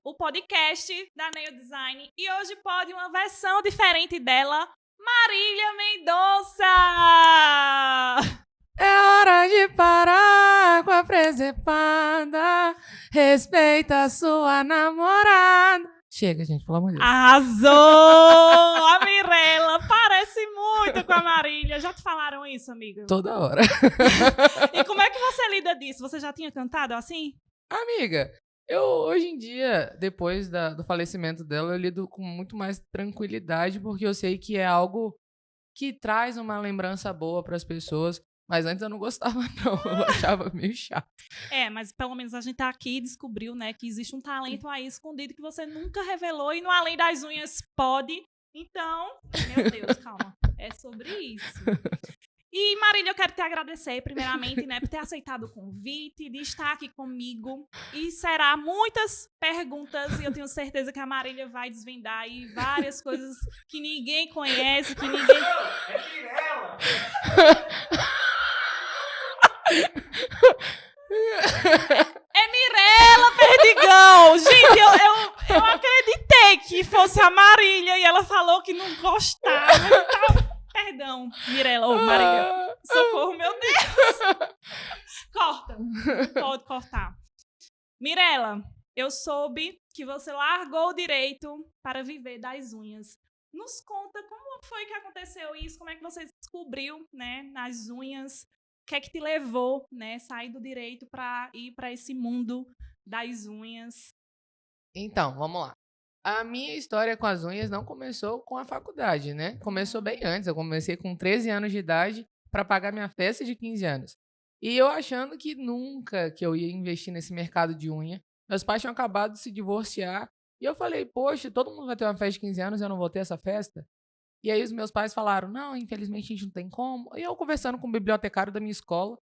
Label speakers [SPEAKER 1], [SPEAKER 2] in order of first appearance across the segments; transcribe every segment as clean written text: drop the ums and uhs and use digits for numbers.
[SPEAKER 1] o podcast da Nail Design. E hoje pode uma versão diferente dela, Marília Mendonça!
[SPEAKER 2] É hora de parar com a presepada. Respeita a sua namorada. Chega, gente, pelo amor de Deus.
[SPEAKER 1] Arrasou! A Mirella parece muito com a Marília. Já te falaram isso, amiga?
[SPEAKER 2] Toda hora.
[SPEAKER 1] E como é que você lida disso? Você já tinha cantado assim?
[SPEAKER 2] Amiga, eu hoje em dia, depois do falecimento dela, eu lido com muito mais tranquilidade, porque eu sei que é algo que traz uma lembrança boa para as pessoas. Mas antes eu não gostava, não. Eu achava meio chato.
[SPEAKER 1] Mas pelo menos a gente tá aqui e descobriu, né, que existe um talento aí escondido que você nunca revelou e no Além das Unhas pode. Então, meu Deus, calma. É sobre isso. E, Marília, eu quero te agradecer, primeiramente, né, por ter aceitado o convite, de estar aqui comigo. E será muitas perguntas, e eu tenho certeza que a Marília vai desvendar aí várias coisas que ninguém conhece, que ninguém...
[SPEAKER 3] É Mirella!
[SPEAKER 1] É Mirella Perdigão! Gente, eu acreditei que fosse a Marília e ela falou que não gostava. Então, perdão, Mirella. Ô, Marília. Socorro, meu Deus! Corta. Pode cortar. Mirella, eu soube que você largou o direito para viver das unhas. Nos conta como foi que aconteceu isso, como é que você descobriu, né, nas unhas, o que é que te levou, né, sair do direito para ir para esse mundo das unhas?
[SPEAKER 2] Então, vamos lá. A minha história com as unhas não começou com a faculdade, né? Começou bem antes. Eu comecei com 13 anos de idade para pagar minha festa de 15 anos. E eu achando que nunca que eu ia investir nesse mercado de unha. Meus pais tinham acabado de se divorciar. E eu falei, poxa, todo mundo vai ter uma festa de 15 anos e eu não vou ter essa festa? E aí os meus pais falaram, não, infelizmente a gente não tem como. E eu conversando com o bibliotecário da minha escola,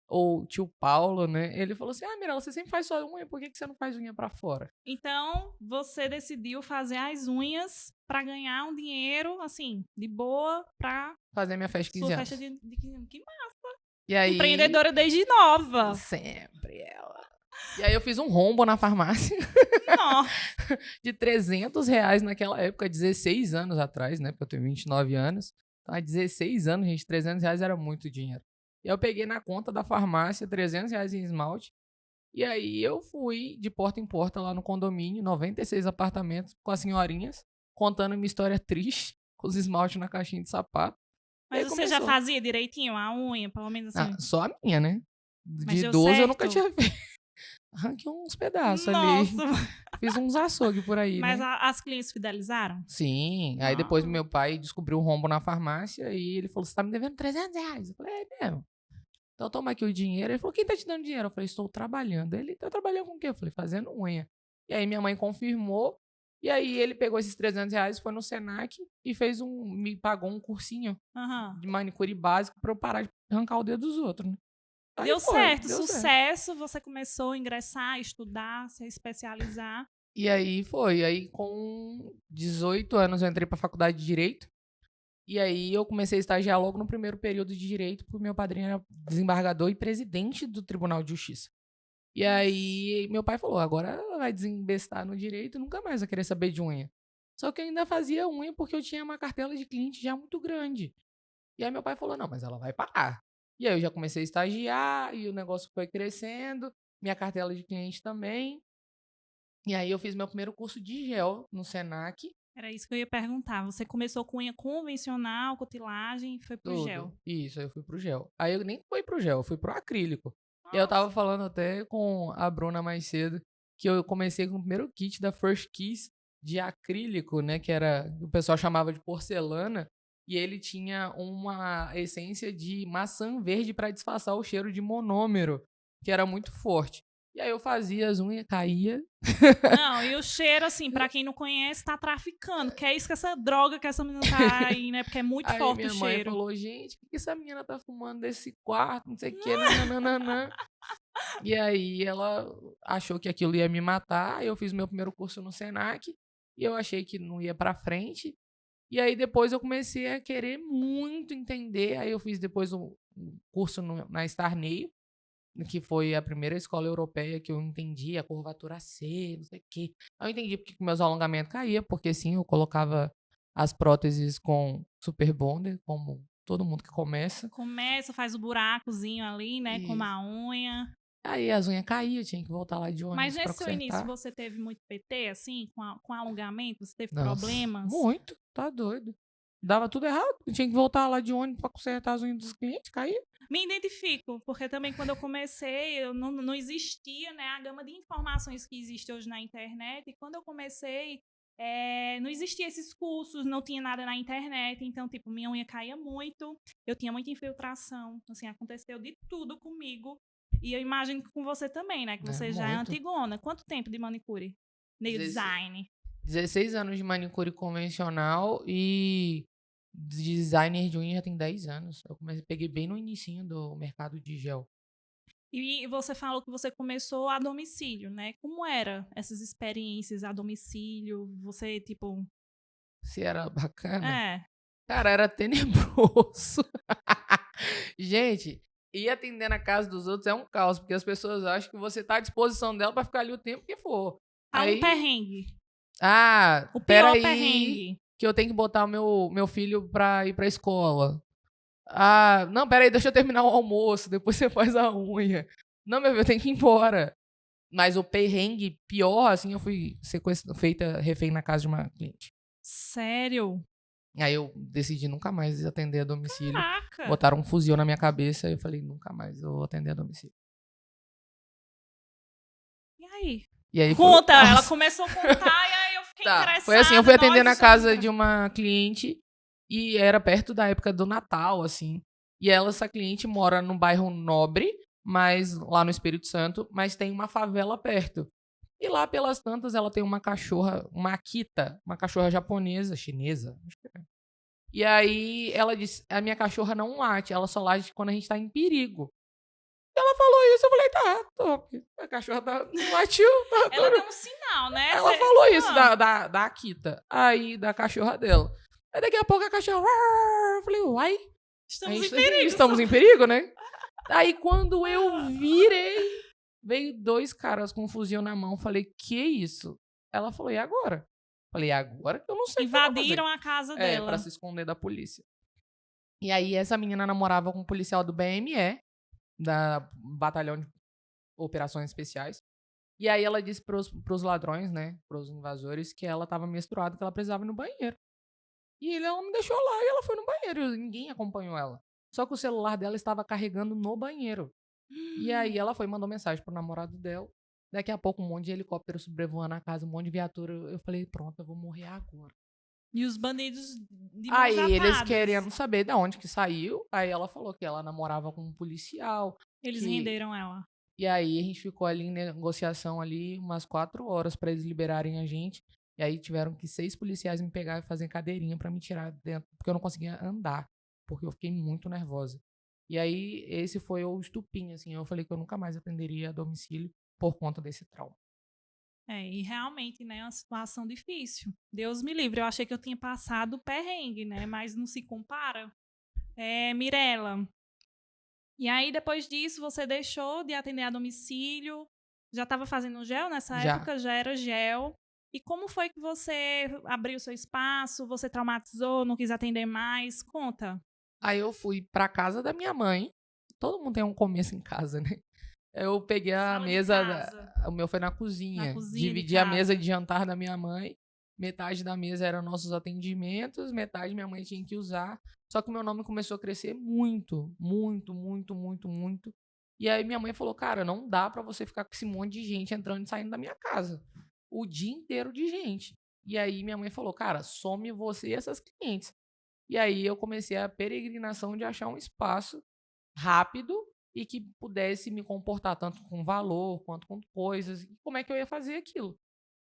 [SPEAKER 2] ou tio Paulo, né? Ele falou assim, Mirella, você sempre faz sua unha, por que você não faz unha pra fora?
[SPEAKER 1] Então, você decidiu fazer as unhas para ganhar um dinheiro, assim, de boa, para
[SPEAKER 2] Fazer minha festa de 15
[SPEAKER 1] sua
[SPEAKER 2] anos.
[SPEAKER 1] festa de 15 anos. Que massa!
[SPEAKER 2] E aí...
[SPEAKER 1] Empreendedora desde nova.
[SPEAKER 2] Sempre ela. E aí eu fiz um rombo na farmácia
[SPEAKER 1] Não.
[SPEAKER 2] de R$300 naquela época, 16 anos atrás, né? Porque eu tenho 29 anos. Então, há 16 anos, gente, R$300 era muito dinheiro. E eu peguei na conta da farmácia R$300 em esmalte. E aí eu fui de porta em porta lá no condomínio, 96 apartamentos, com as senhorinhas, contando uma história triste, com os esmaltes na caixinha de sapato.
[SPEAKER 1] Mas
[SPEAKER 2] aí
[SPEAKER 1] você já
[SPEAKER 2] começou.
[SPEAKER 1] fazia direitinho a unha, pelo menos assim?
[SPEAKER 2] Só a minha, né?
[SPEAKER 1] Mas
[SPEAKER 2] De
[SPEAKER 1] deu
[SPEAKER 2] 12 eu nunca
[SPEAKER 1] certo?
[SPEAKER 2] tinha feito. Arranquei uns pedaços ali.
[SPEAKER 1] Nossa!
[SPEAKER 2] Fiz uns açougue por aí,
[SPEAKER 1] Mas
[SPEAKER 2] né?
[SPEAKER 1] as clientes fidelizaram?
[SPEAKER 2] Sim. Aí depois meu pai descobriu o rombo na farmácia e ele falou, você tá me devendo R$300. Eu falei, é mesmo. Então toma aqui o dinheiro. Ele falou, quem tá te dando dinheiro? Eu falei, estou trabalhando. Ele, tá trabalhando com o quê? Eu falei, fazendo unha. E aí minha mãe confirmou. E aí ele pegou esses R$300, foi no Senac e me pagou um cursinho
[SPEAKER 1] Aham.
[SPEAKER 2] de manicure básico pra eu parar de arrancar o dedo dos outros, né? Aí
[SPEAKER 1] Deu certo,
[SPEAKER 2] deu certo.
[SPEAKER 1] sucesso. Você começou a ingressar, estudar, se especializar.
[SPEAKER 2] E aí foi. Aí com 18 anos eu entrei pra faculdade de Direito. E aí eu comecei a estagiar logo no primeiro período de Direito, porque meu padrinho era desembargador e presidente do Tribunal de Justiça. E aí meu pai falou, agora ela vai desembestar no Direito e nunca mais vai querer saber de unha. Só que eu ainda fazia unha porque eu tinha uma cartela de cliente já muito grande. E aí meu pai falou, não, mas ela vai parar. E aí eu já comecei a estagiar e o negócio foi crescendo, minha cartela de cliente também. E aí eu fiz meu primeiro curso de gel no Senac.
[SPEAKER 1] Era isso que eu ia perguntar. Você começou com unha convencional, cutilagem, e foi pro
[SPEAKER 2] Tudo.
[SPEAKER 1] gel.
[SPEAKER 2] Isso, aí eu fui pro gel. Aí eu nem fui pro gel, eu fui pro acrílico. E eu tava falando até com a Bruna mais cedo que eu comecei com o primeiro kit da First Kiss de acrílico, né? Que era, o pessoal chamava de porcelana. E ele tinha uma essência de maçã verde para disfarçar o cheiro de monômero, que era muito forte. E aí eu fazia as unhas, caía.
[SPEAKER 1] Não, e o cheiro, assim, pra quem não conhece, tá traficando. Que é isso que essa droga que essa menina tá aí, né? Porque é muito
[SPEAKER 2] Aí
[SPEAKER 1] forte
[SPEAKER 2] minha
[SPEAKER 1] o
[SPEAKER 2] mãe
[SPEAKER 1] cheiro.
[SPEAKER 2] falou, gente, o que essa menina tá fumando desse quarto, não sei o que, nananana. E aí ela achou que aquilo ia me matar, aí eu fiz meu primeiro curso no Senac, e eu achei que não ia pra frente. E aí depois eu comecei a querer muito entender, aí eu fiz depois um curso na Starnail, que foi a primeira escola europeia que eu entendi a curvatura C, não sei o quê. Eu entendi porque que meus alongamentos caíam, porque sim, eu colocava as próteses com super bonder, como todo mundo que começa.
[SPEAKER 1] Começa, faz o buracozinho ali, né, com
[SPEAKER 2] Isso.
[SPEAKER 1] uma unha.
[SPEAKER 2] Aí as unhas caíam, eu tinha que voltar lá de
[SPEAKER 1] Mas
[SPEAKER 2] ônibus pra
[SPEAKER 1] nesse seu início
[SPEAKER 2] consertar.
[SPEAKER 1] você teve muito PT, assim, com alongamento? Você teve
[SPEAKER 2] Nossa,
[SPEAKER 1] problemas?
[SPEAKER 2] muito, tá doido. Dava tudo errado, eu tinha que voltar lá de ônibus pra consertar as unhas dos clientes, caía.
[SPEAKER 1] Me identifico, porque também quando eu comecei, eu não existia, né, a gama de informações que existe hoje na internet. E quando eu comecei, não existia esses cursos, não tinha nada na internet. Então, tipo, minha unha caía muito, eu tinha muita infiltração. Assim, aconteceu de tudo comigo. E eu imagino que com você também, né, que
[SPEAKER 2] É,
[SPEAKER 1] você já é
[SPEAKER 2] muito.
[SPEAKER 1] antigona. Quanto tempo de manicure? Nail
[SPEAKER 2] 16.
[SPEAKER 1] design?
[SPEAKER 2] 16 anos de manicure convencional e designer de unha já tem 10 anos. Eu peguei bem no inicinho do mercado de gel.
[SPEAKER 1] E você falou que você começou a domicílio, né? Como era essas experiências a domicílio? Você, tipo...
[SPEAKER 2] Se era bacana.
[SPEAKER 1] É,
[SPEAKER 2] Cara, era tenebroso. Gente, ir atender na casa dos outros é um caos, porque as pessoas acham que você tá à disposição dela pra ficar ali o tempo que for.
[SPEAKER 1] fala um
[SPEAKER 2] Aí,
[SPEAKER 1] perrengue. O pior
[SPEAKER 2] peraí,
[SPEAKER 1] perrengue.
[SPEAKER 2] que eu tenho que botar o meu filho pra ir pra escola. Ah, não, peraí, deixa eu terminar o almoço, depois você faz a unha. Não, meu filho, eu tenho que ir embora. Mas o perrengue pior, assim, eu fui feita refém na casa de uma cliente.
[SPEAKER 1] Sério?
[SPEAKER 2] Aí eu decidi nunca mais atender a domicílio.
[SPEAKER 1] Caraca.
[SPEAKER 2] Botaram um fuzil na minha cabeça e eu falei, nunca mais eu vou atender a domicílio.
[SPEAKER 1] E aí?
[SPEAKER 2] E aí
[SPEAKER 1] Conta,
[SPEAKER 2] foi...
[SPEAKER 1] ela
[SPEAKER 2] Nossa.
[SPEAKER 1] começou a contar e aí eu fiquei
[SPEAKER 2] Tá,
[SPEAKER 1] interessada.
[SPEAKER 2] foi assim, eu fui atender na
[SPEAKER 1] Nossa,
[SPEAKER 2] casa de uma cliente e era perto da época do Natal, assim. E essa cliente mora num bairro nobre, mas lá no Espírito Santo, mas tem uma favela perto. E lá pelas tantas ela tem uma cachorra, uma Akita, uma cachorra japonesa, chinesa, acho que é. E aí ela disse, a minha cachorra não late, ela só late quando a gente tá em perigo. Ela falou isso, eu falei, tá, top. A cachorra não latiu, tá
[SPEAKER 1] ela
[SPEAKER 2] tudo.
[SPEAKER 1] deu um sinal, né?
[SPEAKER 2] Ela falou isso da Akita, aí da cachorra dela. Aí daqui a pouco a cachorra... Eu falei, uai,
[SPEAKER 1] Estamos em perigo.
[SPEAKER 2] estamos em perigo, né? Aí quando eu virei, veio 2 caras com um fuzil na mão. Falei, que isso? Ela falou, e agora? Falei, agora que eu não sei o que eu vou fazer.
[SPEAKER 1] Invadiram a casa dela.
[SPEAKER 2] Pra se esconder da polícia. E aí essa menina namorava com um policial do BME, da Batalhão de Operações Especiais. E aí ela disse pros ladrões, né, pros invasores, que ela tava menstruada, que ela precisava ir no banheiro. E ela me deixou lá e ela foi no banheiro. E ninguém acompanhou ela. Só que o celular dela estava carregando no banheiro. E aí ela foi e mandou mensagem pro namorado dela. Daqui a pouco um monte de helicóptero sobrevoando a casa, um monte de viatura. Eu falei, pronto, eu vou morrer agora.
[SPEAKER 1] E os bandidos de mãos
[SPEAKER 2] Aí eles
[SPEAKER 1] atadas.
[SPEAKER 2] querendo saber de onde que saiu. Aí ela falou que ela namorava com um policial.
[SPEAKER 1] Eles
[SPEAKER 2] que...
[SPEAKER 1] renderam ela.
[SPEAKER 2] E aí a gente ficou ali em negociação ali umas 4 horas pra eles liberarem a gente. E aí tiveram que 6 policiais me pegar e fazer cadeirinha pra me tirar dentro, porque eu não conseguia andar, porque eu fiquei muito nervosa. E aí esse foi o estupim, assim, eu falei que eu nunca mais atenderia a domicílio por conta desse trauma.
[SPEAKER 1] E realmente, né, é uma situação difícil. Deus me livre, eu achei que eu tinha passado perrengue, né, mas não se compara. Mirela, e aí depois disso você deixou de atender a domicílio, já estava fazendo gel nessa época? Já era gel. E como foi que você abriu seu espaço, você traumatizou, não quis atender mais? Conta.
[SPEAKER 2] Aí eu fui pra casa da minha mãe, todo mundo tem um começo em casa, né? Eu peguei a
[SPEAKER 1] Sala de
[SPEAKER 2] mesa,
[SPEAKER 1] casa.
[SPEAKER 2] o meu foi na cozinha.
[SPEAKER 1] Na cozinha de
[SPEAKER 2] Dividi a mesa
[SPEAKER 1] casa.
[SPEAKER 2] de jantar da minha mãe. Metade da mesa eram nossos atendimentos, metade minha mãe tinha que usar. Só que o meu nome começou a crescer muito, muito, muito, muito, muito. E aí minha mãe falou, cara, não dá pra você ficar com esse monte de gente entrando e saindo da minha casa. O dia inteiro de gente. E aí minha mãe falou, cara, some você e essas clientes. E aí eu comecei a peregrinação de achar um espaço rápido e que pudesse me comportar tanto com valor quanto com coisas. E como é que eu ia fazer aquilo?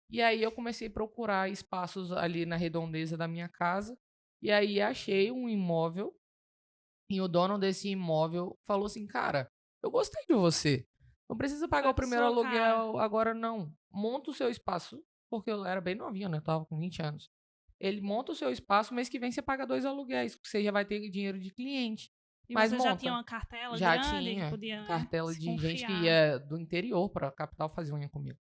[SPEAKER 2] E aí eu comecei a procurar espaços ali na redondeza da minha casa. E aí achei um imóvel. E o dono desse imóvel falou assim, cara, eu gostei de você. Não precisa pagar o primeiro aluguel agora, não. Monta o seu espaço. Porque eu era bem novinha, né? Eu tava com 20 anos. Ele monta o seu espaço, mês que vem você paga 2 aluguéis. Você já vai ter dinheiro de cliente.
[SPEAKER 1] E
[SPEAKER 2] Mas
[SPEAKER 1] você já
[SPEAKER 2] monta.
[SPEAKER 1] tinha uma cartela
[SPEAKER 2] Já
[SPEAKER 1] grande que
[SPEAKER 2] tinha
[SPEAKER 1] podia, né,
[SPEAKER 2] cartela
[SPEAKER 1] se
[SPEAKER 2] de gente que
[SPEAKER 1] confiar.
[SPEAKER 2] ia do interior pra capital fazer unha comigo.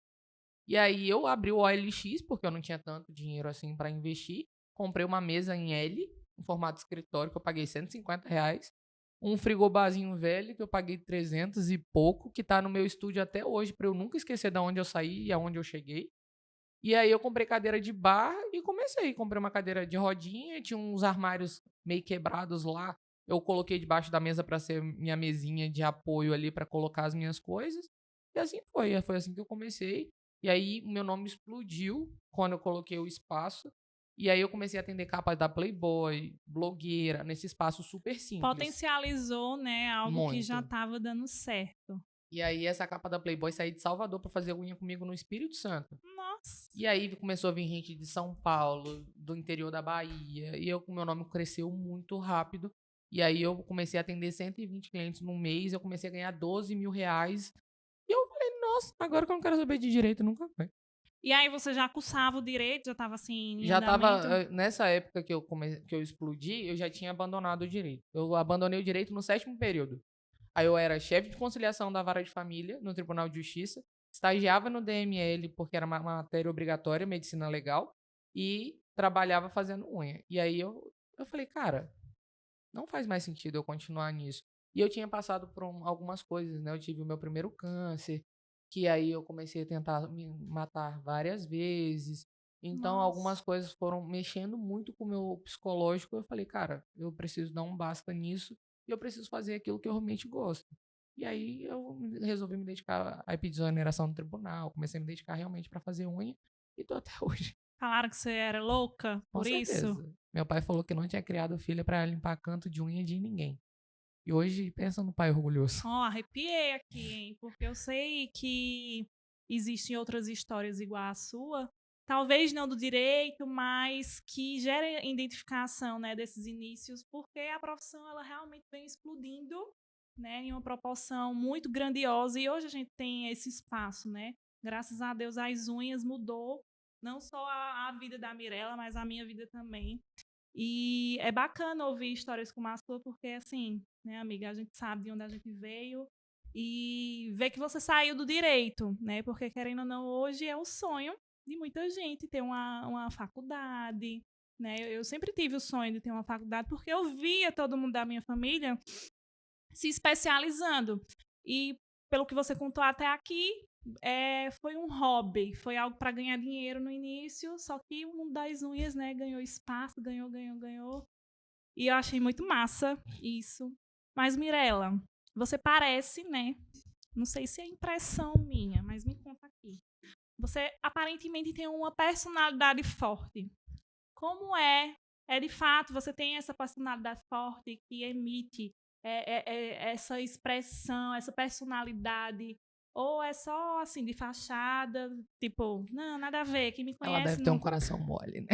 [SPEAKER 2] E aí eu abri o OLX, porque eu não tinha tanto dinheiro assim pra investir. Comprei uma mesa em L, em formato de escritório, que eu paguei R$ 150. Um frigobarzinho velho, que eu paguei 300 e pouco, que tá no meu estúdio até hoje, pra eu nunca esquecer de onde eu saí e aonde eu cheguei. E aí eu comprei cadeira de bar e comecei. Comprei uma cadeira de rodinha, tinha uns armários meio quebrados lá. Eu coloquei debaixo da mesa pra ser minha mesinha de apoio ali pra colocar as minhas coisas. E assim foi. Foi assim que eu comecei. E aí o meu nome explodiu quando eu coloquei o espaço. E aí eu comecei a atender capas da Playboy, blogueira, nesse espaço super simples.
[SPEAKER 1] Potencializou, né, algo que já
[SPEAKER 2] Muito.
[SPEAKER 1] estava dando certo.
[SPEAKER 2] E aí essa capa da Playboy saiu de Salvador pra fazer unha comigo no Espírito Santo.
[SPEAKER 1] Nossa.
[SPEAKER 2] E aí começou a vir gente de São Paulo, do interior da Bahia, e o meu nome cresceu muito rápido. E aí eu comecei a atender 120 clientes no mês, eu comecei a ganhar R$ 12.000. E eu falei, nossa, agora que eu não quero saber de direito, nunca foi.
[SPEAKER 1] E aí você já cursava o direito, já estava assim em
[SPEAKER 2] Já tava,
[SPEAKER 1] andamento?
[SPEAKER 2] nessa época que eu explodi, eu já tinha abandonado o direito. Eu abandonei o direito no 7º período. Aí eu era chefe de conciliação da Vara de Família, no Tribunal de Justiça, estagiava no DML, porque era uma matéria obrigatória, medicina legal, e trabalhava fazendo unha. E aí eu falei, cara, não faz mais sentido eu continuar nisso. E eu tinha passado por algumas coisas, né? Eu tive o meu primeiro câncer, que aí eu comecei a tentar me matar várias vezes. Então, algumas
[SPEAKER 1] Nossa.
[SPEAKER 2] coisas foram mexendo muito com o meu psicológico. Eu falei, cara, eu preciso dar um basta nisso e eu preciso fazer aquilo que eu realmente gosto. E aí eu resolvi me dedicar à exoneração no tribunal, comecei a me dedicar realmente para fazer unha e tô até hoje.
[SPEAKER 1] Falaram que você era louca
[SPEAKER 2] Com
[SPEAKER 1] por isso?
[SPEAKER 2] certeza. Meu pai falou que não tinha criado filha para limpar canto de unha de ninguém. E hoje, pensa no pai orgulhoso.
[SPEAKER 1] Ó, arrepiei aqui, hein? Porque eu sei que existem outras histórias igual à sua. Talvez não do direito, mas que gerem identificação, né, desses inícios, porque a profissão ela realmente vem explodindo, né, em uma proporção muito grandiosa. E hoje a gente tem esse espaço, né? Graças a Deus as unhas mudou não só a vida da Mirella, mas a minha vida também. E é bacana ouvir histórias como a sua, porque, assim, né, amiga, a gente sabe de onde a gente veio e ver que você saiu do direito, né? Porque, querendo ou não, hoje é o sonho de muita gente ter uma faculdade, né? Eu sempre tive o sonho de ter uma faculdade, porque eu via todo mundo da minha família se especializando. E, pelo que você contou até aqui, foi um hobby, foi algo para ganhar dinheiro no início, só que o mundo das unhas, né, ganhou espaço, ganhou. E eu achei muito massa isso. Mas, Mirella, você parece, né? Não sei se é impressão minha, mas me conta aqui. Você aparentemente tem uma personalidade forte. Como é? É de fato, você tem essa personalidade forte que emite essa expressão, essa personalidade? Ou é só assim, de fachada, tipo, não, nada a ver, quem me
[SPEAKER 2] Ela
[SPEAKER 1] conhece
[SPEAKER 2] deve ter um
[SPEAKER 1] não.
[SPEAKER 2] coração mole, né?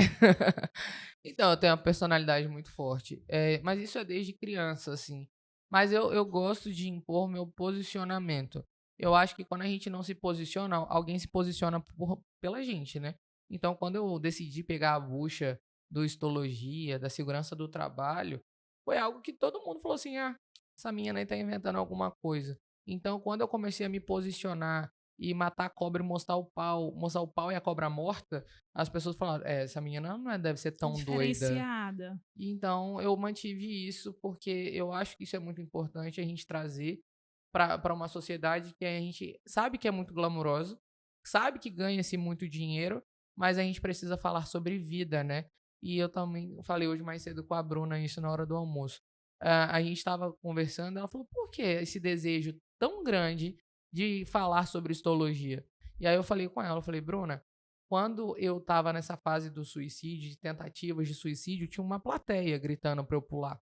[SPEAKER 2] Então, eu tenho uma personalidade muito forte. Mas isso é desde criança, assim. Mas eu gosto de impor meu posicionamento. Eu acho que quando a gente não se posiciona, alguém se posiciona pela gente, né? Então, quando eu decidi pegar a bucha do histologia, da segurança do trabalho, foi algo que todo mundo falou assim: ah, essa menina aí tá inventando alguma coisa. Então, quando eu comecei a me posicionar e matar a cobra e mostrar o pau e a cobra morta, as pessoas falaram, essa menina não deve ser tão doida.
[SPEAKER 1] Diferenciada.
[SPEAKER 2] E então eu mantive isso porque eu acho que isso é muito importante a gente trazer para uma sociedade que a gente sabe que é muito glamurosa, sabe que ganha-se muito dinheiro, mas a gente precisa falar sobre vida, né? E eu também falei hoje mais cedo com a Bruna isso na hora do almoço. A gente estava conversando, ela falou, por que esse desejo tão grande de falar sobre histologia? E aí eu falei com ela, eu falei, Bruna, quando eu estava nessa fase do suicídio, de tentativas de suicídio, tinha uma plateia gritando para eu pular.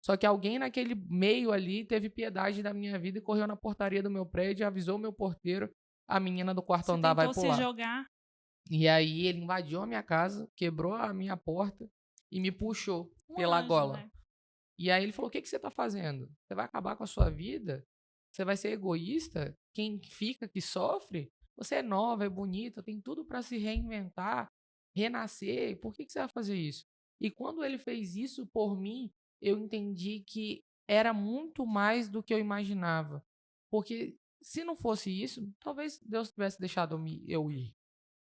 [SPEAKER 2] Só que alguém naquele meio ali teve piedade da minha vida e correu na portaria do meu prédio, avisou o meu porteiro, a menina do quarto
[SPEAKER 1] Você
[SPEAKER 2] andar vai
[SPEAKER 1] tentou se
[SPEAKER 2] pular.
[SPEAKER 1] jogar.
[SPEAKER 2] E aí ele invadiu a minha casa, quebrou a minha porta e me puxou
[SPEAKER 1] Um
[SPEAKER 2] pela
[SPEAKER 1] anjo,
[SPEAKER 2] gola.
[SPEAKER 1] né?
[SPEAKER 2] E aí ele falou: o que, que você tá fazendo? Você vai acabar com a sua vida? Você vai ser egoísta? Quem fica que sofre? Você é nova, é bonita, tem tudo para se reinventar, renascer. Por que, que você vai fazer isso? E quando ele fez isso por mim, eu entendi que era muito mais do que eu imaginava. Porque se não fosse isso, talvez Deus tivesse deixado eu ir,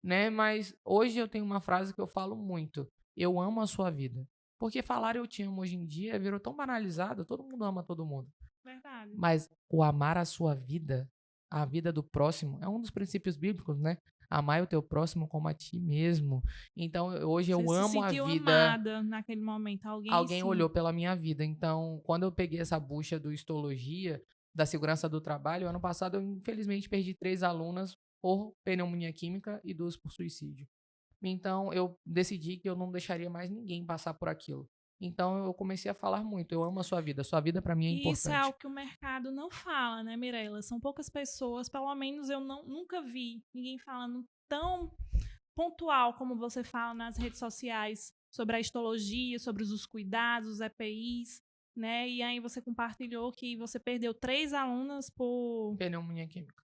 [SPEAKER 2] né? Mas hoje eu tenho uma frase que eu falo muito: eu amo a sua vida. Porque falar eu te amo hoje em dia virou tão banalizado, todo mundo ama todo mundo.
[SPEAKER 1] Verdade.
[SPEAKER 2] Mas o amar a sua vida, a vida do próximo, é um dos princípios bíblicos, né? Amar o teu próximo como a ti mesmo. Então, hoje eu
[SPEAKER 1] Você se
[SPEAKER 2] amo a
[SPEAKER 1] sentiu
[SPEAKER 2] vida.
[SPEAKER 1] amada naquele momento.
[SPEAKER 2] Alguém
[SPEAKER 1] Sim.
[SPEAKER 2] olhou pela minha vida. Então, quando eu peguei essa bucha do histologia, da segurança do trabalho, ano passado eu infelizmente perdi 3 alunas por pneumonia química e 2 por suicídio. Então, eu decidi que eu não deixaria mais ninguém passar por aquilo. Então, eu comecei a falar muito: eu amo a sua vida para mim é
[SPEAKER 1] E isso é
[SPEAKER 2] importante.
[SPEAKER 1] algo que o mercado não fala, né, Mirella? São poucas pessoas, pelo menos eu nunca vi ninguém falando tão pontual como você fala nas redes sociais sobre a histologia, sobre os cuidados, os EPIs, né? E aí você compartilhou que você perdeu 3 alunas por
[SPEAKER 2] Pneumonia química.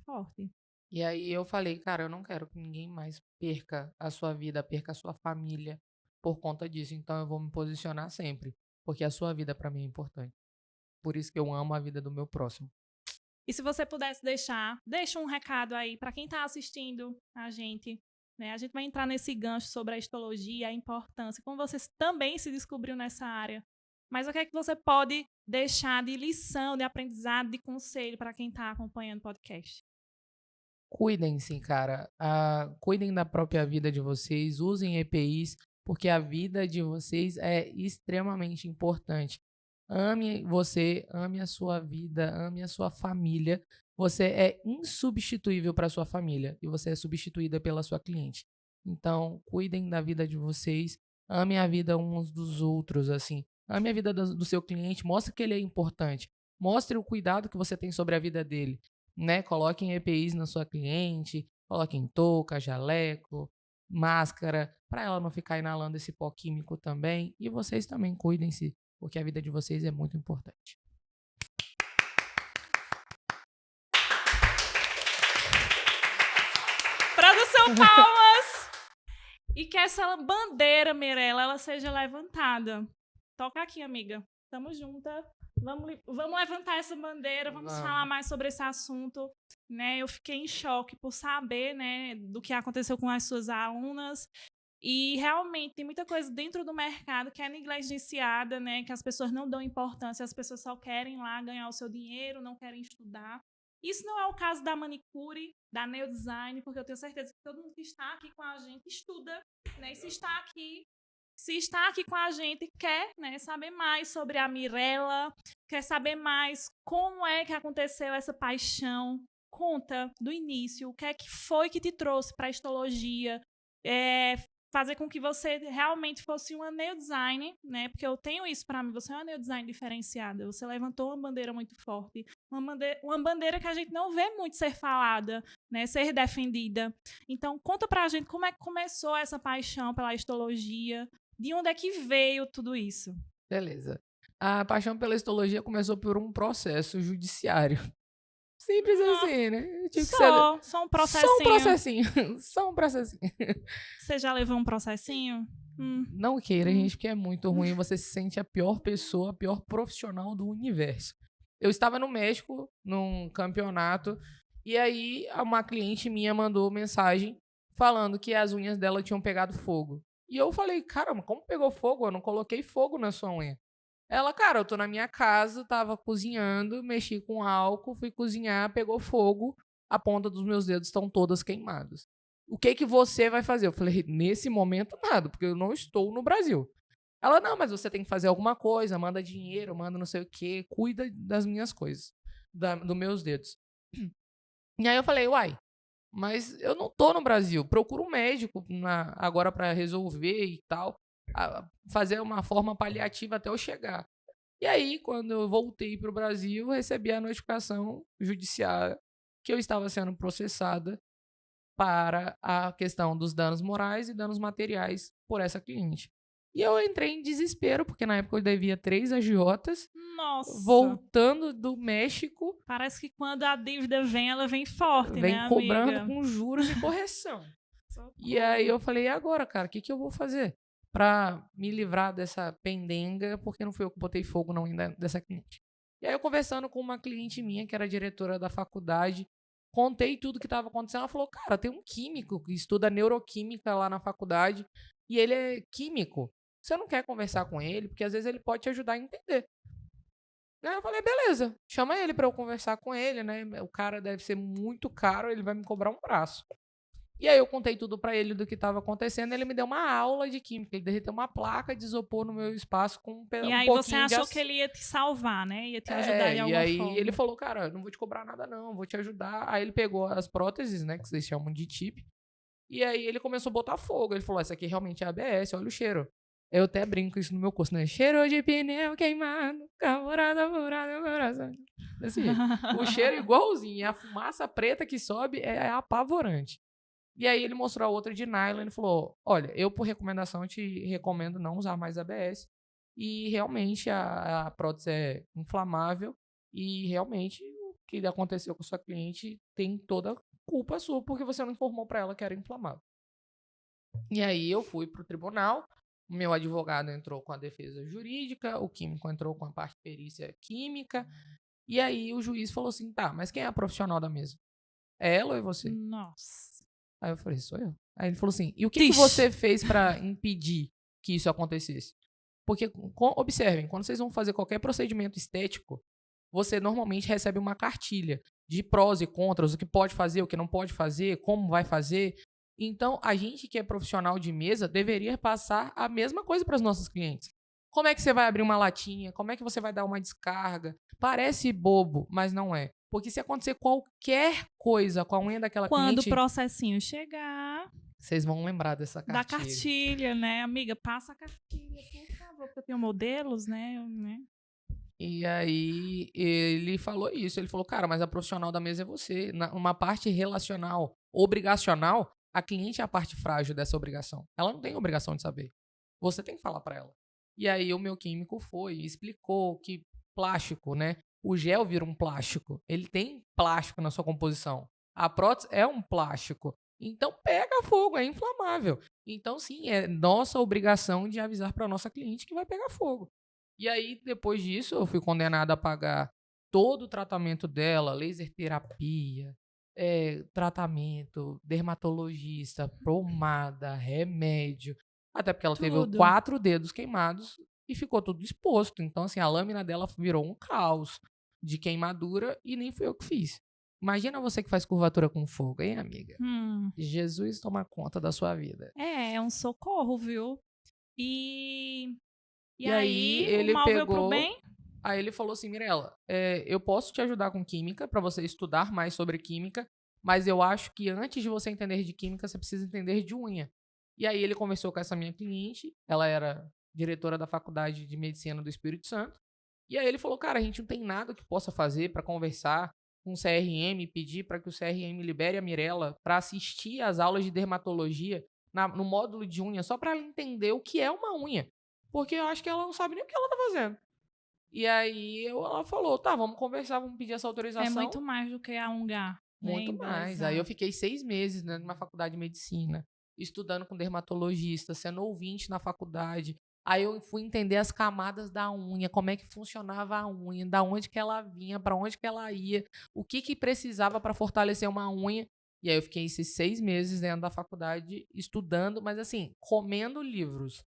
[SPEAKER 1] forte.
[SPEAKER 2] E aí eu falei: cara, eu não quero que ninguém mais perca a sua vida, perca a sua família por conta disso. Então eu vou me posicionar sempre, porque a sua vida para mim é importante. Por isso que eu amo a vida do meu próximo.
[SPEAKER 1] E se você pudesse deixa um recado aí para quem está assistindo a gente, né? A gente vai entrar nesse gancho sobre a histologia, a importância, como você também se descobriu nessa área. Mas o que é que você pode deixar de lição, de aprendizado, de conselho para quem está acompanhando o podcast?
[SPEAKER 2] Cuidem-se, cara. Cuidem da própria vida de vocês, usem EPIs, porque a vida de vocês é extremamente importante. Ame você, ame a sua vida, ame a sua família. Você é insubstituível para sua família e você é substituída pela sua cliente. Então, cuidem da vida de vocês, ame a vida uns dos outros, assim. Ame a vida do seu cliente, mostre que ele é importante. Mostre o cuidado que você tem sobre a vida dele, né? Coloquem EPIs na sua cliente, coloquem touca, jaleco, máscara, para ela não ficar inalando esse pó químico também. E vocês também cuidem-se, porque a vida de vocês é muito importante.
[SPEAKER 1] Produção, palmas! E que essa bandeira, Mirella, ela seja levantada. Toca aqui, amiga. Tamo junta. Vamos levantar essa bandeira, vamos falar mais sobre esse assunto. Né? Eu fiquei em choque por saber, né, do que aconteceu com as suas alunas. E realmente tem muita coisa dentro do mercado que é negligenciada, né, que as pessoas não dão importância, as pessoas só querem lá ganhar o seu dinheiro, não querem estudar. Isso não é o caso da manicure, da neodesign, porque eu tenho certeza que todo mundo que está aqui com a gente estuda, né, e se está aqui com a gente, quer, né, saber mais sobre a Mirella, quer saber mais como é que aconteceu essa paixão. Conta do início, o que é que foi que te trouxe para a histologia, fazer com que você realmente fosse uma neodesign, né? Porque eu tenho isso para mim, você é uma neodesign diferenciada, você levantou uma bandeira muito forte, uma bandeira que a gente não vê muito ser falada, né? Ser defendida. Então, conta pra gente como é que começou essa paixão pela histologia, de onde é que veio tudo isso?
[SPEAKER 2] Beleza. A paixão pela histologia começou por um processo judiciário. Simples assim, né?
[SPEAKER 1] Só um processinho.
[SPEAKER 2] Só um processinho. Só um processinho.
[SPEAKER 1] Você já levou um processinho?
[SPEAKER 2] Não queira, gente, porque é muito ruim. Você se sente a pior pessoa, a pior profissional do universo. Eu estava no México, num campeonato, e aí uma cliente minha mandou mensagem falando que as unhas dela tinham pegado fogo. E eu falei: caramba, como pegou fogo? Eu não coloquei fogo na sua unha. Ela: cara, eu tô na minha casa, tava cozinhando, mexi com álcool, fui cozinhar, pegou fogo, a ponta dos meus dedos estão todas queimadas. O que você vai fazer? Eu falei: nesse momento nada, porque eu não estou no Brasil. Ela: não, mas você tem que fazer alguma coisa, manda dinheiro, manda não sei o quê, cuida das minhas coisas, dos meus dedos. E aí eu falei: uai, mas eu não tô no Brasil, procura um médico agora pra resolver e tal, fazer uma forma paliativa até eu chegar. E aí, quando eu voltei pro Brasil, recebi a notificação judiciária que eu estava sendo processada para a questão dos danos morais e danos materiais por essa cliente. E eu entrei em desespero, porque na época eu devia 3 agiotas.
[SPEAKER 1] Nossa!
[SPEAKER 2] Voltando do México.
[SPEAKER 1] Parece que quando a dívida vem, ela vem forte,
[SPEAKER 2] vem
[SPEAKER 1] né,
[SPEAKER 2] cobrando
[SPEAKER 1] amiga?
[SPEAKER 2] com juros e correção. E aí eu falei: e agora, cara, o que eu vou fazer? pra me livrar dessa pendenga, porque não fui eu que botei fogo não dessa cliente. E aí eu conversando com uma cliente minha, que era diretora da faculdade, contei tudo que estava acontecendo. Ela falou, cara, tem um químico que estuda neuroquímica lá na faculdade e ele é químico. Você não quer conversar com ele? Porque às vezes ele pode te ajudar a entender. Aí eu falei, beleza, chama ele pra eu conversar com ele, né? O cara deve ser muito caro, ele vai me cobrar um braço. E aí eu contei tudo pra ele do que estava acontecendo, ele me deu uma aula de química, ele derreteu uma placa de isopor no meu espaço com um
[SPEAKER 1] E aí você achou que ele ia te salvar, né? Ia te ajudar de
[SPEAKER 2] e
[SPEAKER 1] alguma
[SPEAKER 2] aí
[SPEAKER 1] forma.
[SPEAKER 2] ele falou, cara, não vou te cobrar nada não, vou te ajudar. Aí ele pegou as próteses, né, que vocês chamam de chip, e aí ele começou a botar fogo. Ele falou, essa aqui realmente é ABS, olha o cheiro. Eu até brinco isso no meu curso, né? Cheiro de pneu queimado, carburado, furado, coração. Desse jeito. O cheiro é igualzinho, e a fumaça preta que sobe é apavorante. E aí ele mostrou a outra de nylon e falou, olha, eu por recomendação te recomendo não usar mais ABS. E realmente a prótese é inflamável e realmente o que aconteceu com a sua cliente tem toda culpa sua porque você não informou para ela que era inflamável. E aí eu fui pro tribunal, o meu advogado entrou com a defesa jurídica, o químico entrou com a parte de perícia química, e aí o juiz falou assim, tá, mas quem é a profissional da mesa? É ela ou é você?
[SPEAKER 1] Nossa.
[SPEAKER 2] Aí eu falei, sou eu. Aí ele falou assim, e o que você fez para impedir que isso acontecesse? Porque, observem, quando vocês vão fazer qualquer procedimento estético, você normalmente recebe uma cartilha de prós e contras, o que pode fazer, o que não pode fazer, como vai fazer. Então, a gente que é profissional de mesa deveria passar a mesma coisa para os nossos clientes. Como é que você vai abrir uma latinha? Como é que você vai dar uma descarga? Parece bobo, mas não é. Porque se acontecer qualquer coisa com a unha daquela
[SPEAKER 1] Quando
[SPEAKER 2] cliente...
[SPEAKER 1] o processinho chegar...
[SPEAKER 2] Vocês vão lembrar dessa cartilha.
[SPEAKER 1] Da cartilha, né? Amiga, passa a cartilha, por favor, porque eu tenho modelos, né?
[SPEAKER 2] E aí ele falou isso. Ele falou, cara, mas a profissional da mesa é você. Uma parte relacional, obrigacional, a cliente é a parte frágil dessa obrigação. Ela não tem obrigação de saber. Você tem que falar pra ela. E aí o meu químico foi e explicou que plástico, né? O gel vira um plástico. Ele tem plástico na sua composição. A prótese é um plástico. Então pega fogo, é inflamável. Então sim, é nossa obrigação de avisar para nossa cliente que vai pegar fogo. E aí depois disso eu fui condenada a pagar todo o tratamento dela, laser terapia, tratamento, dermatologista, pomada, remédio. Até porque ela teve
[SPEAKER 1] Tudo.
[SPEAKER 2] 4 dedos queimados e ficou tudo exposto. Então assim, a lâmina dela virou um caos de queimadura e nem fui eu que fiz. Imagina você que faz curvatura com fogo, hein, amiga? Jesus toma conta da sua vida.
[SPEAKER 1] É um socorro, viu? E
[SPEAKER 2] aí
[SPEAKER 1] ele
[SPEAKER 2] ele
[SPEAKER 1] mal veio pro
[SPEAKER 2] pegou...
[SPEAKER 1] bem?
[SPEAKER 2] Aí ele falou assim, Mirella, eu posso te ajudar com química, pra você estudar mais sobre química, mas eu acho que antes de você entender de química, você precisa entender de unha. E aí ele conversou com essa minha cliente, ela era diretora da Faculdade de Medicina do Espírito Santo, e aí ele falou, cara, a gente não tem nada que possa fazer pra conversar com o CRM, pedir para que o CRM libere a Mirella para assistir às aulas de dermatologia no módulo de unha, só para ela entender o que é uma unha. Porque eu acho que ela não sabe nem o que ela tá fazendo. E aí ela falou, tá, vamos conversar, vamos pedir essa autorização.
[SPEAKER 1] É muito mais do que alongar.
[SPEAKER 2] Muito mais. Aí eu fiquei 6 meses, né, numa faculdade de medicina, estudando com dermatologista, sendo ouvinte na faculdade. Aí eu fui entender as camadas da unha, como é que funcionava a unha, da onde que ela vinha, para onde que ela ia, o que que precisava para fortalecer uma unha. E aí eu fiquei esses 6 meses dentro da faculdade estudando, mas assim, comendo livros.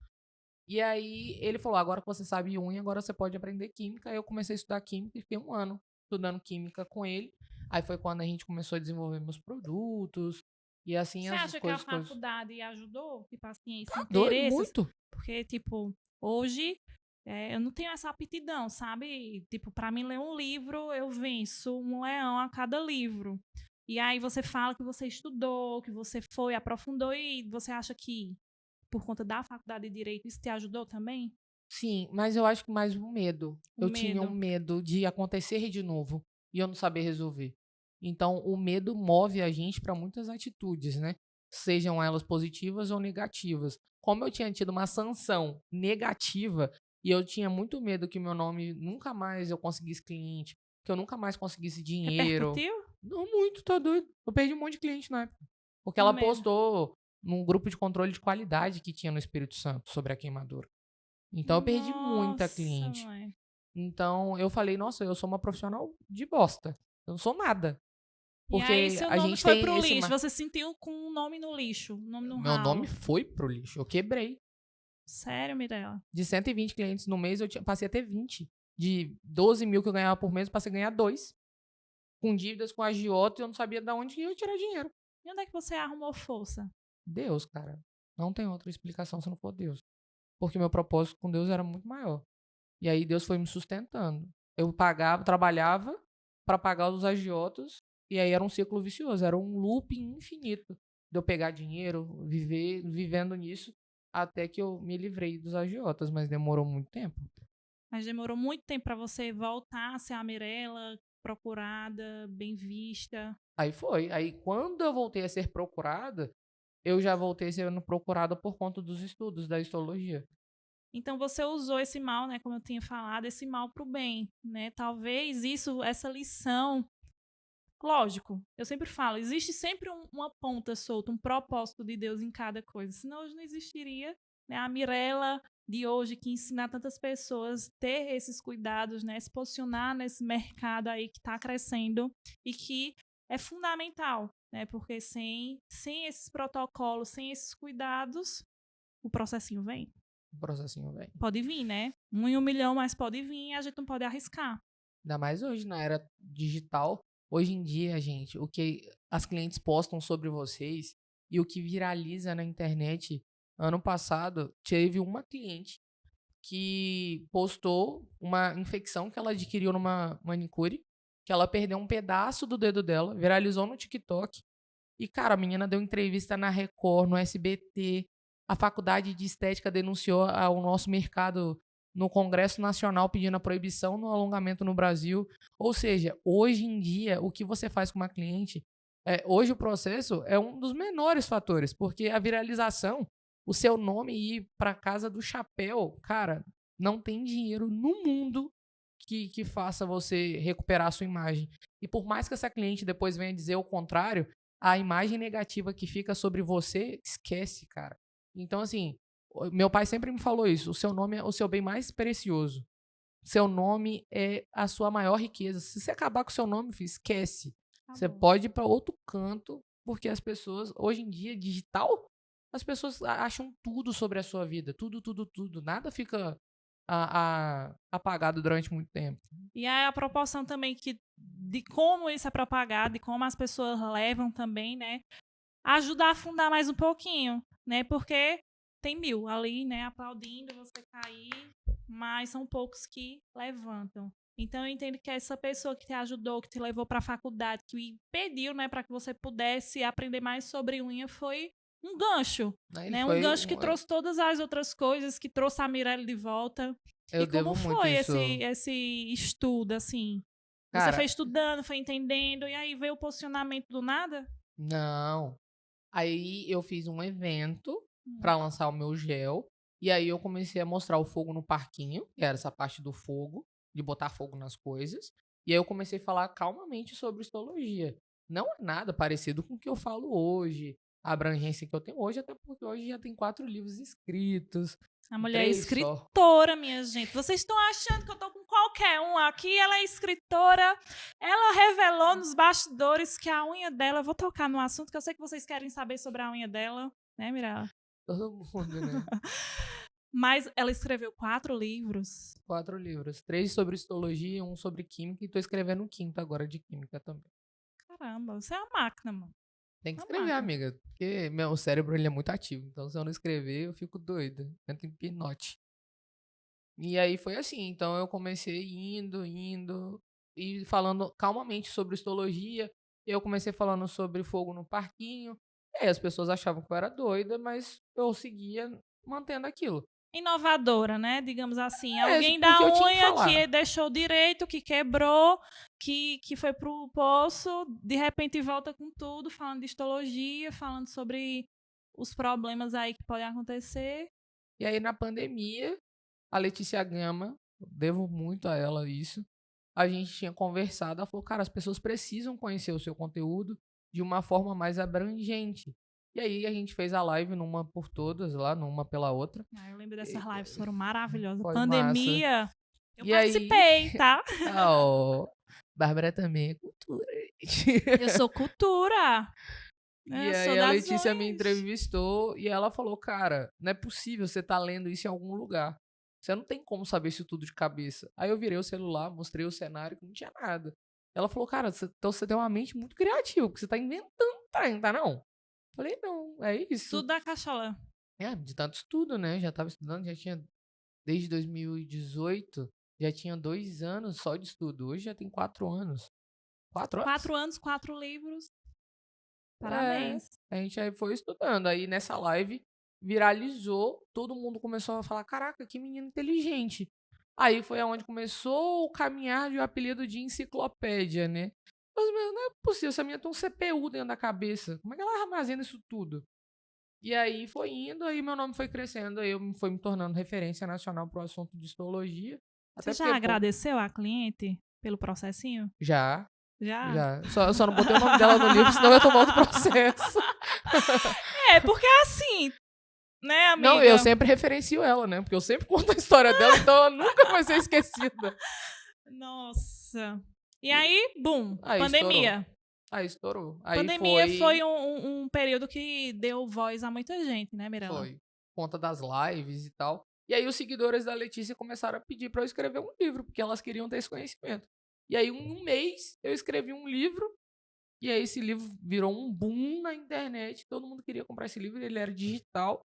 [SPEAKER 2] E aí ele falou, agora que você sabe unha, agora você pode aprender química. Aí eu comecei a estudar química e fiquei 1 ano estudando química com ele. Aí foi quando a gente começou a desenvolver meus produtos. E assim
[SPEAKER 1] Você acha que a faculdade ajudou? Tipo assim, esse interesse?
[SPEAKER 2] Muito.
[SPEAKER 1] Porque, tipo, hoje eu não tenho essa aptidão, sabe? Tipo, pra mim ler um livro, eu venço um leão a cada livro. E aí você fala que você estudou, que você foi, aprofundou, e você acha que por conta da faculdade de Direito isso te ajudou também?
[SPEAKER 2] Sim, mas eu acho que mais um medo. Eu tinha um medo de acontecer de novo e eu não saber resolver. Então, o medo move a gente para muitas atitudes, né? Sejam elas positivas ou negativas. Como eu tinha tido uma sanção negativa e eu tinha muito medo que meu nome nunca mais eu conseguisse cliente, que eu nunca mais conseguisse dinheiro.
[SPEAKER 1] Repercutiu?
[SPEAKER 2] Não muito, tá doido. Eu perdi um monte de cliente na época. Porque ela postou num grupo de controle de qualidade que tinha no Espírito Santo sobre a queimadura. Então eu perdi muita
[SPEAKER 1] Nossa,
[SPEAKER 2] cliente.
[SPEAKER 1] mãe.
[SPEAKER 2] Então eu falei, nossa, eu sou uma profissional de bosta. Eu não sou nada.
[SPEAKER 1] E aí
[SPEAKER 2] Porque
[SPEAKER 1] seu
[SPEAKER 2] a
[SPEAKER 1] nome
[SPEAKER 2] gente
[SPEAKER 1] foi
[SPEAKER 2] tem
[SPEAKER 1] pro
[SPEAKER 2] esse.
[SPEAKER 1] lixo. Você se sentiu com um nome no lixo, um nome no
[SPEAKER 2] Meu nome
[SPEAKER 1] ralo.
[SPEAKER 2] foi pro lixo. Eu quebrei.
[SPEAKER 1] Sério, Mirella?
[SPEAKER 2] De 120 clientes no mês, passei a ter 20. De 12 mil que eu ganhava por mês, eu passei a ganhar 2. Com dívidas, com agiota, e eu não sabia de onde eu ia tirar dinheiro.
[SPEAKER 1] E onde é que você arrumou força?
[SPEAKER 2] Deus, cara. Não tem outra explicação se não for Deus. Porque meu propósito com Deus era muito maior. E aí Deus foi me sustentando. Eu trabalhava para pagar os agiotas, e aí era um ciclo vicioso, era um looping infinito de eu pegar dinheiro, vivendo nisso, até que eu me livrei dos agiotas, mas demorou muito tempo.
[SPEAKER 1] Mas demorou muito tempo pra você voltar a ser a Mirella, procurada, bem vista.
[SPEAKER 2] Aí foi. Aí quando eu voltei a ser procurada, eu já voltei sendo procurada por conta dos estudos da histologia.
[SPEAKER 1] Então você usou esse mal, né, como eu tinha falado, esse mal pro bem, né? Talvez essa lição, lógico, eu sempre falo, existe sempre uma ponta solta, um propósito de Deus em cada coisa, senão hoje não existiria, né, a Mirella de hoje que ensina a tantas pessoas ter esses cuidados, né, se posicionar nesse mercado aí que está crescendo e que é fundamental, né, porque sem esses protocolos, sem esses cuidados, o processinho vem.
[SPEAKER 2] O processinho, velho.
[SPEAKER 1] Pode vir, né? 1 em 1 milhão, mas pode vir e a gente não pode arriscar.
[SPEAKER 2] Ainda mais hoje, na era digital. Hoje em dia, gente, o que as clientes postam sobre vocês e o que viraliza na internet. Ano passado, teve uma cliente que postou uma infecção que ela adquiriu numa manicure, que ela perdeu um pedaço do dedo dela, viralizou no TikTok. E, cara, a menina deu entrevista na Record, no SBT. A faculdade de estética denunciou ao nosso mercado no Congresso Nacional pedindo a proibição no alongamento no Brasil. Ou seja, hoje em dia, o que você faz com uma cliente, hoje o processo é um dos menores fatores, porque a viralização, o seu nome ir para casa do chapéu, cara, não tem dinheiro no mundo que faça você recuperar a sua imagem. E por mais que essa cliente depois venha dizer o contrário, a imagem negativa que fica sobre você, esquece, cara. Então, assim, meu pai sempre me falou isso. O seu nome é o seu bem mais precioso. Seu nome é a sua maior riqueza. Se você acabar com o seu nome, filho, esquece. Você pode ir para outro canto, porque as pessoas, hoje em dia, digital, as pessoas acham tudo sobre a sua vida. Tudo, tudo, tudo. Nada fica apagado durante muito tempo.
[SPEAKER 1] E aí a proporção também de como isso é propagado, de como as pessoas levam também, né? Ajuda a afundar mais um pouquinho, né? Porque tem 1000 ali, né? Aplaudindo você cair, mas são poucos que levantam. Então eu entendo que essa pessoa que te ajudou, que te levou para a faculdade, que pediu, né, para que você pudesse aprender mais sobre unha, foi um gancho,
[SPEAKER 2] Aí
[SPEAKER 1] né? Um
[SPEAKER 2] foi
[SPEAKER 1] gancho que trouxe todas as outras coisas, que trouxe a Mirella de volta.
[SPEAKER 2] Eu
[SPEAKER 1] E como
[SPEAKER 2] devo muito
[SPEAKER 1] foi
[SPEAKER 2] isso.
[SPEAKER 1] esse estudo, assim? Você
[SPEAKER 2] Cara,
[SPEAKER 1] foi estudando, foi entendendo, e aí veio o posicionamento do nada?
[SPEAKER 2] não. Aí eu fiz um evento pra lançar o meu gel. E aí eu comecei a mostrar o fogo no parquinho, que era essa parte do fogo, de botar fogo nas coisas. E aí eu comecei a falar calmamente sobre histologia. Não é nada parecido com o que eu falo hoje, a abrangência que eu tenho hoje, até porque hoje já tem 4 livros escritos.
[SPEAKER 1] A mulher é
[SPEAKER 2] 3 só.
[SPEAKER 1] escritora, minha gente. Vocês estão achando que eu tô com qualquer um aqui? Ela é escritora. Ela revelou nos bastidores que a unha dela... Eu vou tocar no assunto, que eu sei que vocês querem saber sobre a unha dela. Né, Mirella?
[SPEAKER 2] Todo mundo, né?
[SPEAKER 1] Mas ela escreveu 4 livros.
[SPEAKER 2] 4 livros. 3 sobre histologia e 1 sobre química. E tô escrevendo o 5º agora de química também.
[SPEAKER 1] Caramba, você é uma máquina, mano.
[SPEAKER 2] Tem que escrever, amiga. Porque meu cérebro ele é muito ativo. Então, se eu não escrever, eu fico doido. Entro em pinote. E aí foi assim. Então, eu comecei indo. E falando calmamente sobre histologia. Eu comecei falando sobre fogo no parquinho. E aí as pessoas achavam que eu era doida, mas eu seguia mantendo aquilo.
[SPEAKER 1] Inovadora, né? Digamos assim. Alguém
[SPEAKER 2] porque
[SPEAKER 1] da
[SPEAKER 2] eu tinha que
[SPEAKER 1] unha
[SPEAKER 2] falar.
[SPEAKER 1] que deixou direito, que quebrou, que foi pro poço, de repente volta com tudo, falando de histologia, falando sobre os problemas aí que podem acontecer.
[SPEAKER 2] E aí, na pandemia, a Letícia Gama, eu devo muito a ela isso, a gente tinha conversado, ela falou, cara, as pessoas precisam conhecer o seu conteúdo de uma forma mais abrangente. E aí a gente fez a live numa por todas lá, numa pela outra.
[SPEAKER 1] Ah, eu lembro dessas lives, foram maravilhosas.
[SPEAKER 2] Foi
[SPEAKER 1] Pandemia, eu
[SPEAKER 2] E aí-
[SPEAKER 1] participei, tá?
[SPEAKER 2] Oh, Bárbara também é cultura.
[SPEAKER 1] Eu sou cultura.
[SPEAKER 2] E
[SPEAKER 1] Eu sou
[SPEAKER 2] aí a
[SPEAKER 1] das
[SPEAKER 2] Letícia me
[SPEAKER 1] unhas.
[SPEAKER 2] entrevistou e ela falou, cara, não é possível você tá lendo isso em algum lugar. Você não tem como saber isso tudo de cabeça. Aí eu virei o celular, mostrei o cenário, que não tinha nada. Ela falou, cara, então você tem uma mente muito criativa, porque você tá inventando trem, tá não? Falei, não, é isso.
[SPEAKER 1] Tudo da cachola.
[SPEAKER 2] É, de tanto estudo, né? Já tava estudando, já tinha, desde 2018, já tinha 2 anos só de estudo. Hoje já tem 4 anos. 4 anos?
[SPEAKER 1] 4 anos, 4 livros. Parabéns.
[SPEAKER 2] A gente aí foi estudando. Aí nessa live viralizou, todo mundo começou a falar: caraca, que menino inteligente. Aí foi aonde começou o caminhar de o apelido de enciclopédia, né? Mas, meu, não é possível, essa menina tem um CPU dentro da cabeça. Como é que ela armazena isso tudo? E aí foi indo, aí meu nome foi crescendo, aí eu fui me tornando referência nacional pro assunto de histologia.
[SPEAKER 1] Você
[SPEAKER 2] Até
[SPEAKER 1] já
[SPEAKER 2] porque, pô,
[SPEAKER 1] agradeceu a cliente pelo processinho?
[SPEAKER 2] Já.
[SPEAKER 1] Já?
[SPEAKER 2] Só não botei o nome dela no livro, senão eu ia tomar outro processo.
[SPEAKER 1] É, porque é assim, né, amiga?
[SPEAKER 2] Não, eu sempre referencio ela, né? Porque eu sempre conto a história dela, então ela nunca vai ser esquecida.
[SPEAKER 1] Nossa. E aí, bum,
[SPEAKER 2] Aí
[SPEAKER 1] pandemia.
[SPEAKER 2] Aí estourou. Aí
[SPEAKER 1] Pandemia foi um período que deu voz a muita gente, né, Mirella?
[SPEAKER 2] Foi. Conta das lives e tal. E aí os seguidores da Letícia começaram a pedir pra eu escrever um livro, porque elas queriam ter esse conhecimento. E aí, em um mês, eu escrevi um livro. E aí, esse livro virou um boom na internet. Todo mundo queria comprar esse livro, ele era digital.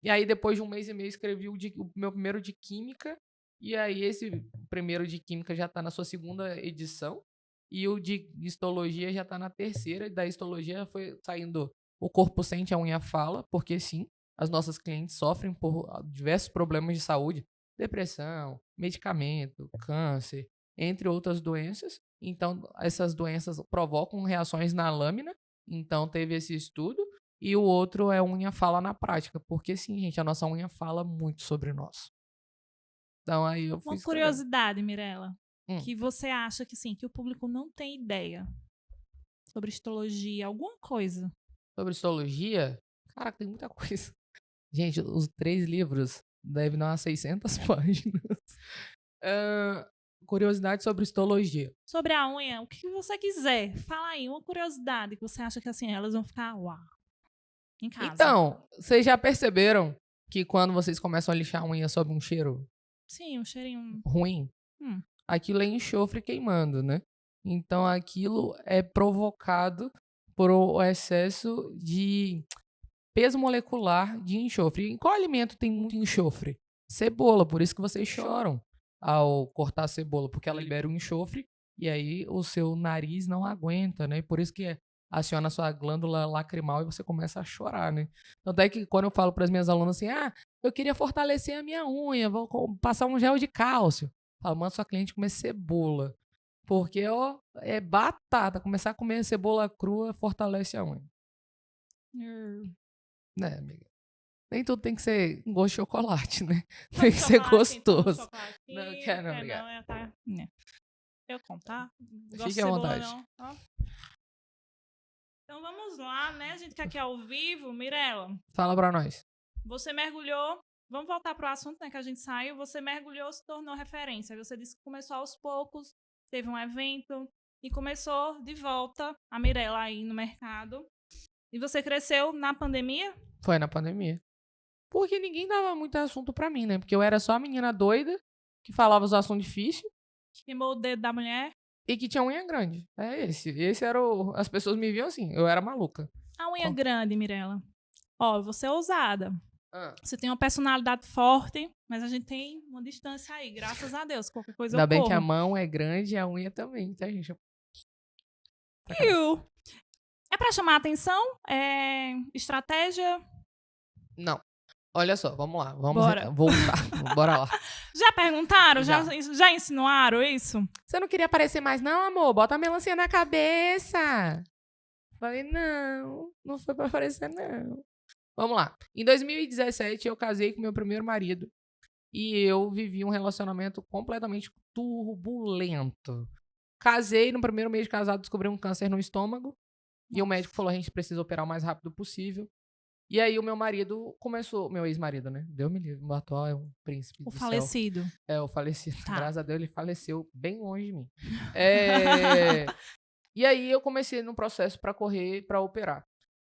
[SPEAKER 2] E aí, depois de 1 mês e meio, escrevi o meu primeiro de Química. E aí, esse primeiro de Química já tá na sua 2ª edição. E o de Histologia já tá na 3ª. E da Histologia foi saindo O Corpo Sente, a Unha Fala. Porque, sim, as nossas clientes sofrem por diversos problemas de saúde. Depressão, medicamento, câncer, entre outras doenças. Então, essas doenças provocam reações na lâmina. Então, teve esse estudo. E o outro é unha fala na prática. Porque, sim, gente, a nossa unha fala muito sobre nós. Então, aí eu fui
[SPEAKER 1] Uma
[SPEAKER 2] escrevendo.
[SPEAKER 1] curiosidade, Mirella,
[SPEAKER 2] Hum.
[SPEAKER 1] que você acha que, sim, que o público não tem ideia sobre histologia, alguma coisa.
[SPEAKER 2] Sobre histologia, cara, tem muita coisa. Gente, os 3 livros devem dar umas 600 páginas. Curiosidade sobre histologia.
[SPEAKER 1] Sobre a unha, o que você quiser. Fala aí, uma curiosidade que você acha que, assim, elas vão ficar, uau, em casa.
[SPEAKER 2] Então, vocês já perceberam que quando vocês começam a lixar a unha sobe um cheiro
[SPEAKER 1] Sim, um cheirinho.
[SPEAKER 2] ruim?
[SPEAKER 1] Hum.
[SPEAKER 2] Aquilo é enxofre queimando, né? Então, aquilo é provocado por o excesso de peso molecular de enxofre. Em qual alimento tem muito enxofre? Cebola, por isso que vocês choram ao cortar a cebola, porque ela libera o enxofre e aí o seu nariz não aguenta, né? E por isso que aciona a sua glândula lacrimal e você começa a chorar, né? Tanto é que quando eu falo para as minhas alunas assim, eu queria fortalecer a minha unha, vou passar um gel de cálcio. Fala, manda sua cliente comer cebola. Porque, ó, é batata. Começar a comer cebola crua fortalece a unha. Né, amiga? Nem tudo tem que ser gosto de chocolate, né? Tem que ser gostoso. Não, quero não, obrigado.
[SPEAKER 1] Eu contar? Gosto
[SPEAKER 2] Fique
[SPEAKER 1] de
[SPEAKER 2] à
[SPEAKER 1] cebola,
[SPEAKER 2] vontade.
[SPEAKER 1] não. Ó. Então vamos lá, né? A gente quer aqui ao vivo. Mirella,
[SPEAKER 2] Fala pra nós.
[SPEAKER 1] você mergulhou. Vamos voltar pro assunto, né? Que a gente saiu. Você mergulhou, se tornou referência. Você disse que começou aos poucos, teve um evento e começou de volta a Mirella aí no mercado. E você cresceu na pandemia?
[SPEAKER 2] Foi na pandemia. Porque ninguém dava muito assunto pra mim, né? Porque eu era só a menina doida que falava os assuntos difíceis
[SPEAKER 1] Queimou o dedo da mulher?
[SPEAKER 2] e que tinha unha grande. É esse. Esse era o... As pessoas me viam assim. Eu era maluca.
[SPEAKER 1] A unha
[SPEAKER 2] Ó.
[SPEAKER 1] grande, Mirella. Ó, você é ousada.
[SPEAKER 2] Ah.
[SPEAKER 1] Você tem uma personalidade forte, mas a gente tem uma distância aí, graças a Deus. Qualquer coisa
[SPEAKER 2] Ainda
[SPEAKER 1] eu
[SPEAKER 2] bem
[SPEAKER 1] corro.
[SPEAKER 2] que a mão é grande e a unha também, tá, gente?
[SPEAKER 1] Iu. É pra chamar a atenção? É estratégia?
[SPEAKER 2] Não. Olha só, vamos lá. Vamos
[SPEAKER 1] Bora.
[SPEAKER 2] voltar. Bora lá.
[SPEAKER 1] Já perguntaram?
[SPEAKER 2] Já.
[SPEAKER 1] Já insinuaram isso?
[SPEAKER 2] Você não queria aparecer mais, não, amor? Bota a melancia na cabeça. Falei, não foi pra aparecer, não. Vamos lá. Em 2017, eu casei com meu primeiro marido. E eu vivi um relacionamento completamente turbulento. Casei, no primeiro mês de casado, descobri um câncer no estômago. E o médico falou, a gente precisa operar o mais rápido possível. E aí o meu marido começou, meu ex-marido, né? Deus me livre, o atual é um príncipe
[SPEAKER 1] O
[SPEAKER 2] do céu.
[SPEAKER 1] falecido.
[SPEAKER 2] É, o falecido.
[SPEAKER 1] Tá.
[SPEAKER 2] Graças a Deus ele faleceu bem longe de mim. É, e aí eu comecei no processo pra correr, pra operar.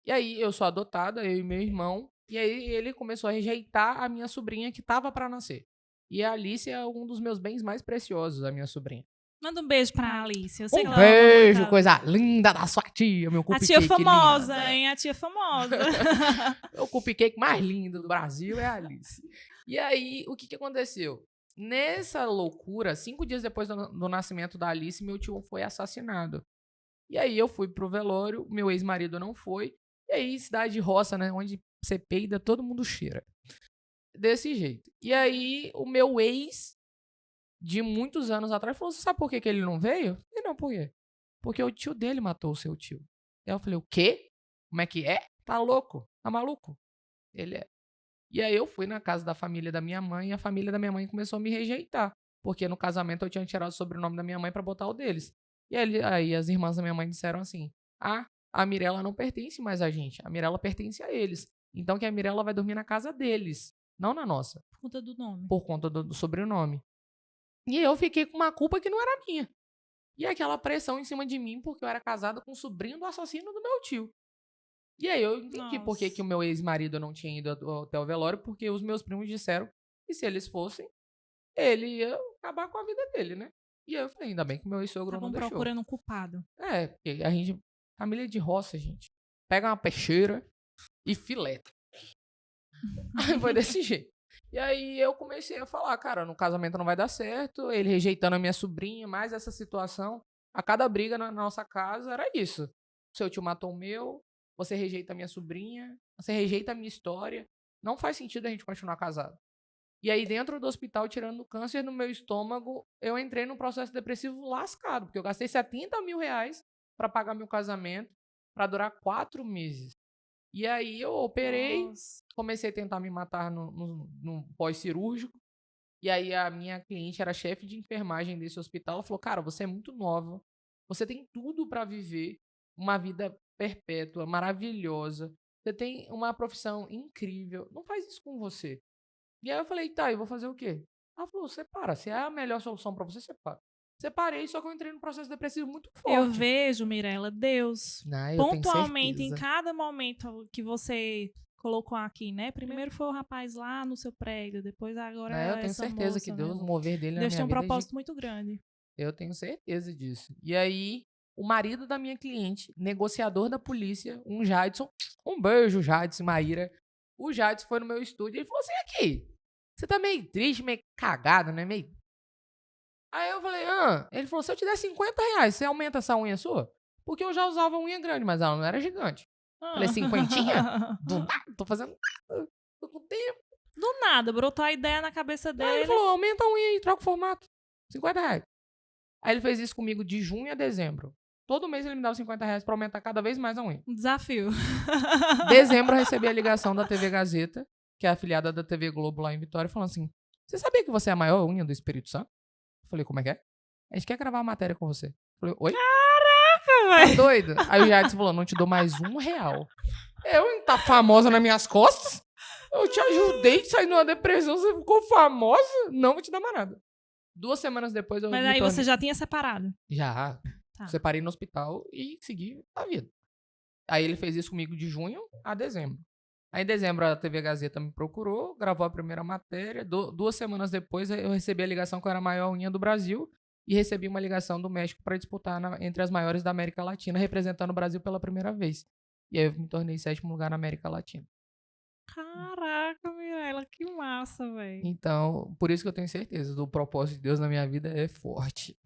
[SPEAKER 2] E aí eu sou adotada, eu e meu irmão, e aí ele começou a rejeitar a minha sobrinha que tava pra nascer. E a Alice é um dos meus bens mais preciosos, a minha sobrinha.
[SPEAKER 1] Manda um beijo pra Alice. Eu sei que
[SPEAKER 2] Um
[SPEAKER 1] ela ama
[SPEAKER 2] beijo,
[SPEAKER 1] muito
[SPEAKER 2] coisa linda da sua tia, meu
[SPEAKER 1] a
[SPEAKER 2] cupcake
[SPEAKER 1] tia famosa,
[SPEAKER 2] linda.
[SPEAKER 1] hein? A tia famosa.
[SPEAKER 2] O cupcake mais lindo do Brasil é a Alice. E aí, o que aconteceu? Nessa loucura, 5 dias depois do nascimento da Alice, meu tio foi assassinado. E aí eu fui pro velório, meu ex-marido não foi. E aí, cidade de roça, né? Onde você peida, todo mundo cheira. Desse jeito. E aí, o meu ex, de muitos anos atrás, falou: "Você sabe por que que ele não veio?" Eu falei: "Não, por quê?" "Porque o tio dele matou o seu tio." Aí eu falei: "O quê? Como é que é? Tá louco? Tá maluco?" Ele é. E aí eu fui na casa da família da minha mãe e a família da minha mãe começou a me rejeitar. Porque no casamento eu tinha tirado o sobrenome da minha mãe pra botar o deles. E aí as irmãs da minha mãe disseram assim: "Ah, a Mirella não pertence mais a gente. A Mirella pertence a eles. Então que a Mirella vai dormir na casa deles, não na nossa,
[SPEAKER 1] Por conta do nome.
[SPEAKER 2] por conta do sobrenome." E eu fiquei com uma culpa que não era minha. E aquela pressão em cima de mim porque eu era casada com o sobrinho do assassino do meu tio. E aí eu entendi por que que o
[SPEAKER 1] Nossa.
[SPEAKER 2] meu ex-marido não tinha ido até o velório, porque os meus primos disseram que se eles fossem, ele ia acabar com a vida dele, né? E aí eu falei: ainda bem que meu ex-sogro não
[SPEAKER 1] Estavam
[SPEAKER 2] deixou.
[SPEAKER 1] procurando um culpado.
[SPEAKER 2] É, porque a gente, família de roça, gente, pega uma peixeira e fileta. Aí foi desse jeito. E aí eu comecei a falar: "Cara, no casamento não vai dar certo." Ele rejeitando a minha sobrinha, mais essa situação. A cada briga na nossa casa era isso: seu tio matou o meu, você rejeita a minha sobrinha, você rejeita a minha história. Não faz sentido a gente continuar casado. E aí, dentro do hospital, tirando o câncer no meu estômago, eu entrei num processo depressivo lascado, porque eu gastei R$ 70.000 pra pagar meu casamento, pra durar 4 meses. E aí eu operei,
[SPEAKER 1] Nossa.
[SPEAKER 2] comecei a tentar me matar no pós-cirúrgico. E aí a minha cliente era chefe de enfermagem desse hospital. Ela falou: "Cara, você é muito nova. Você tem tudo pra viver uma vida perpétua, maravilhosa. Você tem uma profissão incrível. Não faz isso com você." E aí eu falei: "Tá, eu vou fazer o quê?" Ela falou: "Separa. Se é a melhor solução pra você, separa." Separei, só que eu entrei num processo depressivo muito
[SPEAKER 1] Eu
[SPEAKER 2] forte.
[SPEAKER 1] vejo, Mirella, Deus,
[SPEAKER 2] Não, eu tenho
[SPEAKER 1] pontualmente, em
[SPEAKER 2] certeza.
[SPEAKER 1] cada momento que você colocou aqui, né? Primeiro foi o rapaz lá no seu prédio, depois agora
[SPEAKER 2] Não, eu tenho
[SPEAKER 1] essa
[SPEAKER 2] certeza
[SPEAKER 1] moça,
[SPEAKER 2] que
[SPEAKER 1] né?
[SPEAKER 2] Deus, o mover dele na
[SPEAKER 1] Deus
[SPEAKER 2] minha
[SPEAKER 1] tem um
[SPEAKER 2] vida é
[SPEAKER 1] propósito muito grande.
[SPEAKER 2] Eu tenho certeza disso. E aí, o marido da minha cliente, negociador da polícia, um Jadson, um beijo, Jadson, Maíra. O Jadson foi no meu estúdio e ele falou assim: "Aqui, você tá meio triste, meio cagado, né? Meio." Aí eu falei: "Ah." Ele falou: "Se eu te der R$ 50, você aumenta essa unha sua?" Porque eu já usava unha grande, mas ela não era gigante. Falei: "Cinquentinha? Do nada, tô fazendo nada. Tô com tempo."
[SPEAKER 1] Do nada, brotou a ideia na cabeça
[SPEAKER 2] Aí ele
[SPEAKER 1] dele.
[SPEAKER 2] falou: "Aumenta a unha aí, troca o formato. R$ 50." Aí ele fez isso comigo de junho a dezembro. Todo mês ele me dava R$ 50 pra aumentar cada vez mais a unha.
[SPEAKER 1] Um desafio.
[SPEAKER 2] Dezembro eu recebi a ligação da TV Gazeta, que é afiliada da TV Globo lá em Vitória, falando assim: "Você sabia que você é a maior unha do Espírito Santo?" Eu falei: "Como é que é?" "A gente quer gravar uma matéria com você." Eu falei: "Oi? Tá
[SPEAKER 1] Véi.
[SPEAKER 2] doido?" Aí o Jadson falou: "Não te dou mais R$ 1." Eu, hein, tá famosa nas minhas costas? Eu te ajudei a sair de uma depressão, você ficou famosa? Não vou te dar mais nada. 2 semanas depois eu
[SPEAKER 1] Mas
[SPEAKER 2] me
[SPEAKER 1] aí
[SPEAKER 2] tornei...
[SPEAKER 1] você já tinha separado.
[SPEAKER 2] Já.
[SPEAKER 1] Tá.
[SPEAKER 2] Separei no hospital e segui a vida. Aí ele fez isso comigo de junho a dezembro. Aí em dezembro a TV Gazeta me procurou, gravou a primeira matéria. 2 semanas depois eu recebi a ligação que eu era a maior unha do Brasil e recebi uma ligação do México para disputar entre as maiores da América Latina, representando o Brasil pela primeira vez. E aí eu me tornei 7º lugar na América Latina.
[SPEAKER 1] Caraca, Mirella, que massa, velho.
[SPEAKER 2] Então, por isso que eu tenho certeza do propósito de Deus na minha vida é forte.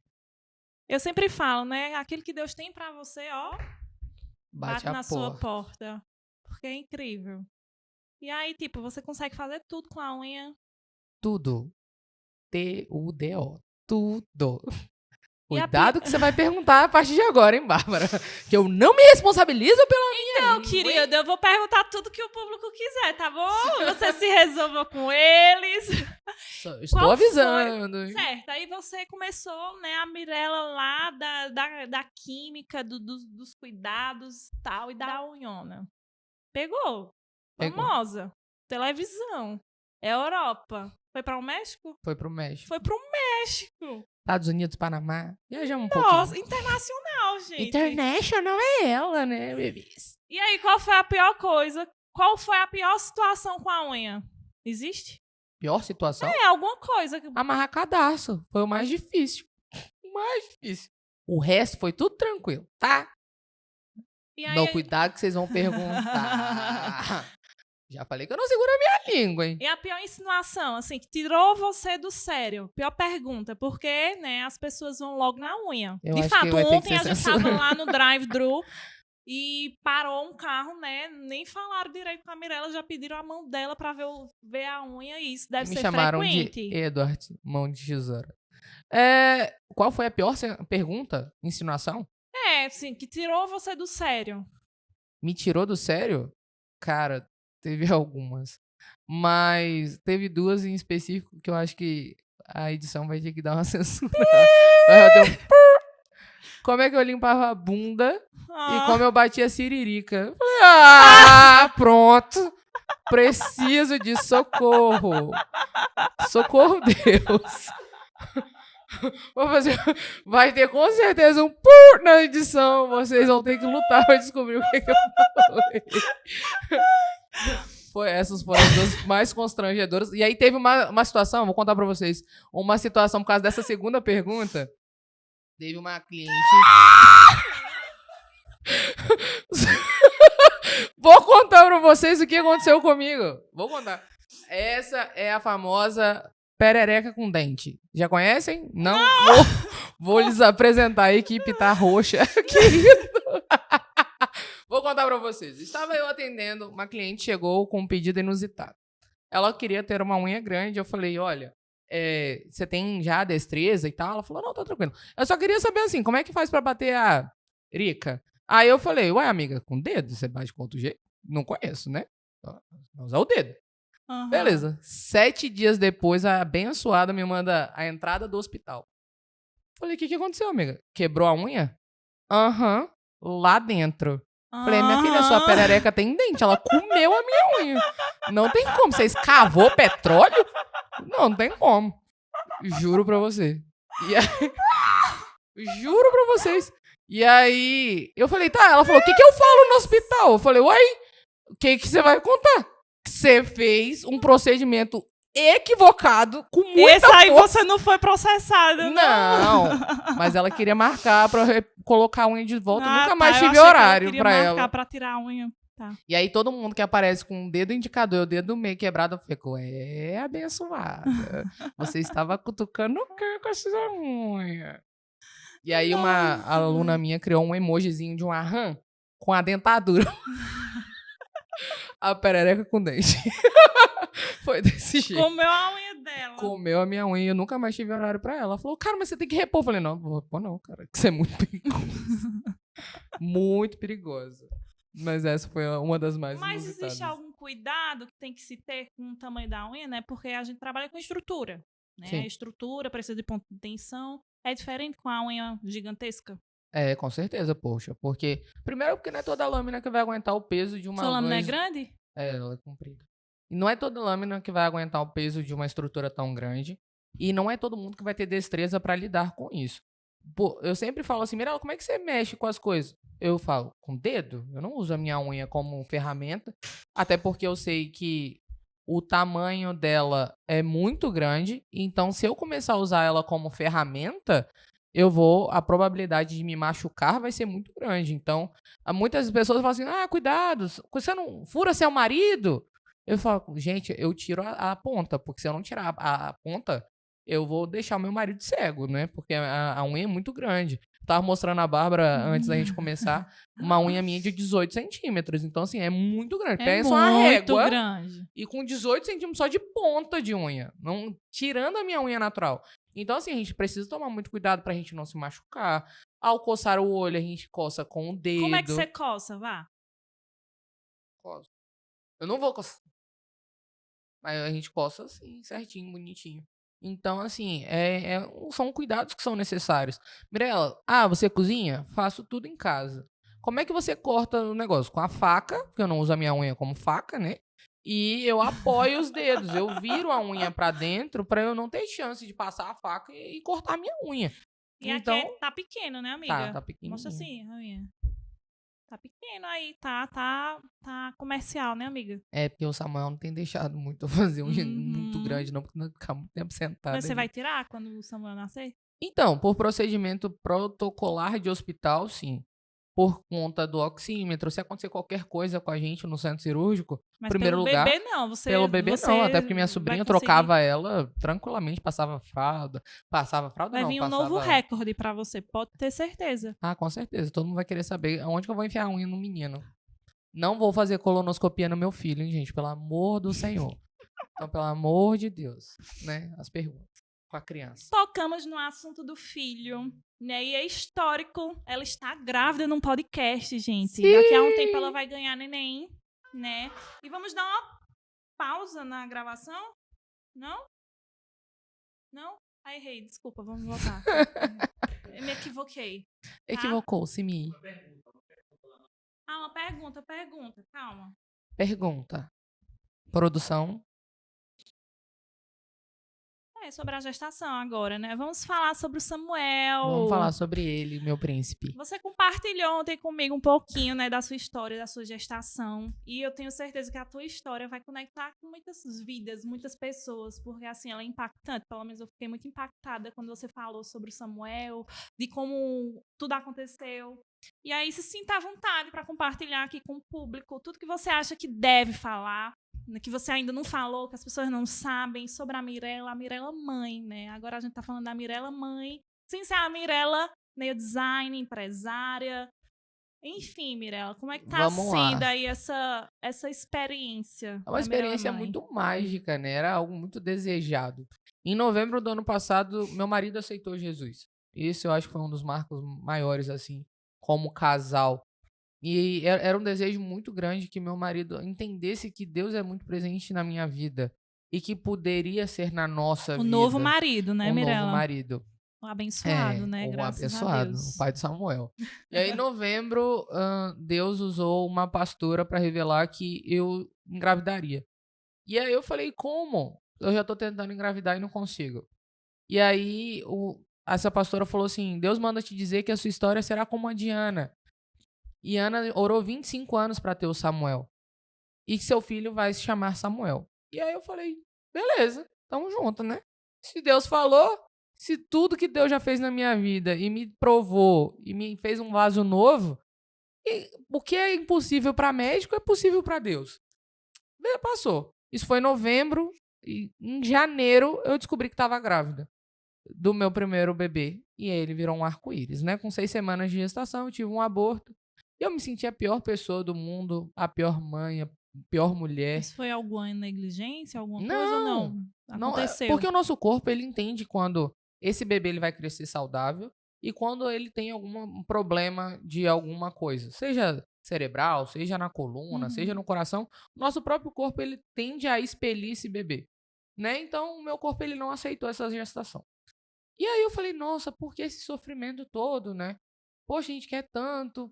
[SPEAKER 1] Eu sempre falo, né? Aquilo que Deus tem pra você, ó, bate
[SPEAKER 2] a
[SPEAKER 1] na sua
[SPEAKER 2] porta.
[SPEAKER 1] porta. Porque é incrível. E aí, tipo, você consegue fazer tudo com a unha.
[SPEAKER 2] Tudo. Tudo. Tudo.
[SPEAKER 1] E a
[SPEAKER 2] Cuidado que você vai perguntar a partir de agora, hein, Bárbara? Que eu não me responsabilizo pela minha
[SPEAKER 1] Então,
[SPEAKER 2] língua,
[SPEAKER 1] querida, eu vou perguntar tudo que o público quiser, tá bom? Você se resolva com eles.
[SPEAKER 2] Estou
[SPEAKER 1] Qual
[SPEAKER 2] avisando. Hein?
[SPEAKER 1] Certo, aí você começou, né, a Mirella lá da química, dos cuidados tal, e da unhona. Pegou.
[SPEAKER 2] Pegou.
[SPEAKER 1] Famosa. Televisão. Europa. Foi para o México?
[SPEAKER 2] Foi pro México.
[SPEAKER 1] Foi pro México.
[SPEAKER 2] Estados Unidos, Panamá. Viajamos um
[SPEAKER 1] Nossa,
[SPEAKER 2] pouquinho.
[SPEAKER 1] internacional, gente.
[SPEAKER 2] International é ela, né, bebês?
[SPEAKER 1] E aí, qual foi a pior coisa? Qual foi a pior situação com a unha? Existe?
[SPEAKER 2] Pior situação?
[SPEAKER 1] É, alguma coisa.
[SPEAKER 2] Amarrar cadarço. Foi o mais difícil. O mais difícil. O resto foi tudo tranquilo, tá?
[SPEAKER 1] E aí,
[SPEAKER 2] Não, cuidado que vocês vão perguntar. Já falei que eu não seguro a minha língua, hein?
[SPEAKER 1] E a pior insinuação, assim, que tirou você do sério. Pior pergunta, porque, né, as pessoas vão logo na unha.
[SPEAKER 2] Eu
[SPEAKER 1] De
[SPEAKER 2] acho
[SPEAKER 1] fato,
[SPEAKER 2] que vai ter que
[SPEAKER 1] ontem a
[SPEAKER 2] ser
[SPEAKER 1] gente tava
[SPEAKER 2] censurado.
[SPEAKER 1] lá no drive-thru e parou um carro, né? Nem falaram direito com a Mirella, já pediram a mão dela pra ver a unha e isso deve
[SPEAKER 2] Me
[SPEAKER 1] ser
[SPEAKER 2] chamaram
[SPEAKER 1] frequente.
[SPEAKER 2] de Edward, mão de tesoura. Qual foi a pior pergunta? Insinuação?
[SPEAKER 1] É, assim, que tirou você do sério.
[SPEAKER 2] Me tirou do sério? Cara, teve algumas. Mas teve duas em específico que eu acho que a edição vai ter que dar uma censura. Vai ter um... Como é que eu limpava a bunda e como eu batia a siririca? Pronto. Preciso de socorro. Socorro, Deus. Vou fazer. Vai ter com certeza um pur na edição. Vocês vão ter que lutar pra descobrir o que eu falei. Essas foram as duas mais constrangedoras. E aí teve uma situação, vou contar pra vocês. Uma situação por causa dessa segunda pergunta. Teve uma cliente. Vou contar pra vocês o que aconteceu comigo. Vou contar. Essa é a famosa perereca com dente. Já conhecem? Não? Vou lhes apresentar. A equipe tá roxa. Querido. Vou contar pra vocês. Estava eu atendendo, uma cliente chegou com um pedido inusitado. Ela queria ter uma unha grande. Eu falei, olha, você tem já destreza e tal? Ela falou, não, tá tranquilo. Eu só queria saber assim, como é que faz pra bater a rica? Aí eu falei, ué, amiga, com o dedo? Você bate com outro jeito? Não conheço, né? Vou usar o dedo.
[SPEAKER 1] Uhum.
[SPEAKER 2] Beleza. 7 dias depois, a abençoada me manda a entrada do hospital. Falei, o que aconteceu, amiga? Quebrou a unha? Aham. Lá dentro. Falei, minha filha, sua perereca tem dente. Ela comeu a minha unha. Não tem como. Você escavou petróleo? Não tem como. Juro pra você. E aí... Juro pra vocês. E aí, eu falei, tá. Ela falou, o que eu falo no hospital? Eu falei, uai, o que você vai contar? Você fez um procedimento equivocado, com muita
[SPEAKER 1] Esse aí
[SPEAKER 2] força.
[SPEAKER 1] você não foi processado,
[SPEAKER 2] Não, mas ela queria marcar pra colocar a unha de volta. Nunca mais
[SPEAKER 1] eu
[SPEAKER 2] tive
[SPEAKER 1] achei que
[SPEAKER 2] horário
[SPEAKER 1] queria
[SPEAKER 2] pra
[SPEAKER 1] marcar
[SPEAKER 2] ela.
[SPEAKER 1] pra tirar a unha. Tá.
[SPEAKER 2] E aí todo mundo que aparece com o dedo indicador e o dedo meio quebrado, eu fico, abençoada. Você estava cutucando o que com essa unha? E aí uma aluna minha criou um emojizinho de uma rã com a dentadura. A perereca com dente. Foi desse jeito.
[SPEAKER 1] Comeu a unha dela.
[SPEAKER 2] Comeu a minha unha e eu nunca mais tive horário pra ela. Ela falou, cara, mas você tem que repor. Eu falei, não vou repor não, cara. Que isso é muito perigoso. Muito perigosa. Mas essa foi uma das mais
[SPEAKER 1] Mas
[SPEAKER 2] inusitadas.
[SPEAKER 1] existe algum cuidado que tem que se ter com o tamanho da unha, né? Porque a gente trabalha com estrutura, né?
[SPEAKER 2] Sim.
[SPEAKER 1] A estrutura precisa de ponto de tensão. É diferente com a unha gigantesca?
[SPEAKER 2] Com certeza, poxa. Porque, primeiro, porque não é toda lâmina que vai aguentar o peso de uma...
[SPEAKER 1] Sua lâmina é grande?
[SPEAKER 2] Ela é comprida. E não é toda lâmina que vai aguentar o peso de uma estrutura tão grande. E não é todo mundo que vai ter destreza pra lidar com isso. Pô, eu sempre falo assim, Mirella, como é que você mexe com as coisas? Eu falo, com o dedo? Eu não uso a minha unha como ferramenta. Até porque eu sei que o tamanho dela é muito grande. Então, se eu começar a usar ela como ferramenta, a probabilidade de me machucar vai ser muito grande. Então, muitas pessoas falam assim, cuidado, você não fura seu marido? Eu falo, gente, eu tiro a ponta, porque se eu não tirar a ponta, eu vou deixar o meu marido cego, né? Porque a unha é muito grande. Eu tava mostrando a Bárbara, antes da gente começar, uma unha minha de 18 centímetros. Então, assim, é muito grande. Pensa uma
[SPEAKER 1] muito
[SPEAKER 2] régua
[SPEAKER 1] grande.
[SPEAKER 2] e com 18 centímetros só de ponta de unha. Não, tirando a minha unha natural. Então, assim, a gente precisa tomar muito cuidado pra gente não se machucar. Ao coçar o olho, a gente coça com o dedo.
[SPEAKER 1] Como é que você coça? Vá.
[SPEAKER 2] Coça. Eu não vou coçar. Mas a gente coça assim, certinho, bonitinho. Então, assim, são cuidados que são necessários. Mirella, você cozinha? Faço tudo em casa. Como é que você corta o negócio? Com a faca, porque eu não uso a minha unha como faca, né? E eu apoio os dedos, eu viro a unha pra dentro pra eu não ter chance de passar a faca e cortar a minha unha.
[SPEAKER 1] E
[SPEAKER 2] Então,
[SPEAKER 1] aqui tá pequeno, né, amiga?
[SPEAKER 2] tá
[SPEAKER 1] Mostra
[SPEAKER 2] pequenininho.
[SPEAKER 1] assim, a unha. Tá pequeno aí, tá comercial, né, amiga?
[SPEAKER 2] É, porque o Samuel não tem deixado muito eu fazer unha muito
[SPEAKER 1] Uhum.
[SPEAKER 2] grande, não, porque não ficar muito tempo sentado
[SPEAKER 1] Mas você
[SPEAKER 2] ali.
[SPEAKER 1] vai tirar quando o Samuel nascer?
[SPEAKER 2] Então, por procedimento protocolar de hospital, sim. Por conta do oxímetro, se acontecer qualquer coisa com a gente no centro cirúrgico, em
[SPEAKER 1] Mas
[SPEAKER 2] primeiro
[SPEAKER 1] pelo
[SPEAKER 2] lugar,
[SPEAKER 1] bebê não,
[SPEAKER 2] pelo bebê não, até porque minha
[SPEAKER 1] vai
[SPEAKER 2] sobrinha
[SPEAKER 1] conseguir.
[SPEAKER 2] trocava ela tranquilamente, passava fralda
[SPEAKER 1] Vai
[SPEAKER 2] não,
[SPEAKER 1] vir um novo
[SPEAKER 2] passava...
[SPEAKER 1] recorde pra você, pode ter certeza.
[SPEAKER 2] Ah, com certeza, todo mundo vai querer saber aonde que eu vou enfiar a unha no menino. Não vou fazer colonoscopia no meu filho, hein, gente, pelo amor do Senhor. Então, pelo amor de Deus, né, as perguntas com a criança.
[SPEAKER 1] Tocamos no assunto do filho, né? E é histórico. Ela está grávida num podcast, gente.
[SPEAKER 2] Sim.
[SPEAKER 1] Daqui a um tempo ela vai ganhar neném, né? E vamos dar uma pausa na gravação? Não? Não? Ah, errei, desculpa, vamos voltar. Eu me equivoquei.
[SPEAKER 2] Equivocou-se, Mi.
[SPEAKER 1] Ah, uma pergunta, calma.
[SPEAKER 2] Pergunta. Produção.
[SPEAKER 1] É sobre a gestação agora, né? Vamos falar sobre o Samuel.
[SPEAKER 2] Vamos falar sobre ele, meu príncipe.
[SPEAKER 1] Você compartilhou ontem comigo um pouquinho, né, da sua história, da sua gestação. E eu tenho certeza que a tua história vai conectar com muitas vidas, muitas pessoas, porque assim, ela é impactante. Pelo menos eu fiquei muito impactada quando você falou sobre o Samuel, de como tudo aconteceu. E aí se sinta à vontade para compartilhar aqui com o público tudo que você acha que deve falar, que você ainda não falou, que as pessoas não sabem, sobre a Mirella mãe, né? Agora a gente tá falando da Mirella mãe, sem ser a Mirella meio design, empresária. Enfim, Mirella, como é que tá
[SPEAKER 2] Vamos lá.
[SPEAKER 1] sendo aí essa experiência?
[SPEAKER 2] É uma
[SPEAKER 1] da Mirella
[SPEAKER 2] experiência
[SPEAKER 1] mãe?
[SPEAKER 2] muito mágica, né? Era algo muito desejado. Em novembro do ano passado, meu marido aceitou Jesus. Isso eu acho que foi um dos marcos maiores, assim, como casal. E era um desejo muito grande que meu marido entendesse que Deus é muito presente na minha vida e que poderia ser na nossa
[SPEAKER 1] O
[SPEAKER 2] vida.
[SPEAKER 1] novo marido, né,
[SPEAKER 2] um
[SPEAKER 1] Mirella?
[SPEAKER 2] novo marido.
[SPEAKER 1] O abençoado, né?
[SPEAKER 2] O
[SPEAKER 1] Graças a
[SPEAKER 2] abençoado,
[SPEAKER 1] Deus.
[SPEAKER 2] o pai de Samuel. E aí, em novembro, Deus usou uma pastora para revelar que eu engravidaria. E aí eu falei, como? Eu já tô tentando engravidar e não consigo. E aí, essa pastora falou assim, Deus manda te dizer que a sua história será como a de Ana. E Ana orou 25 anos para ter o Samuel. E que seu filho vai se chamar Samuel. E aí eu falei, beleza, tamo junto, né? Se Deus falou, se tudo que Deus já fez na minha vida e me provou e me fez um vaso novo, o que é impossível para médico é possível para Deus. Passou. Isso foi em novembro e em janeiro eu descobri que estava grávida do meu primeiro bebê. E aí ele virou um arco-íris, né? Com 6 semanas de gestação, eu tive um aborto. E eu me senti a pior pessoa do mundo, a pior mãe, a pior mulher.
[SPEAKER 1] Isso foi alguma negligência, alguma coisa ou
[SPEAKER 2] Não,
[SPEAKER 1] não? Aconteceu.
[SPEAKER 2] Porque o nosso corpo, ele entende quando esse bebê ele vai crescer saudável e quando ele tem algum problema de alguma coisa. Seja cerebral, seja na coluna, seja no coração. O nosso próprio corpo, ele tende a expelir esse bebê. Né? Então, o meu corpo, ele não aceitou essa gestação. E aí eu falei, nossa, por que esse sofrimento todo, né? Poxa, a gente quer tanto.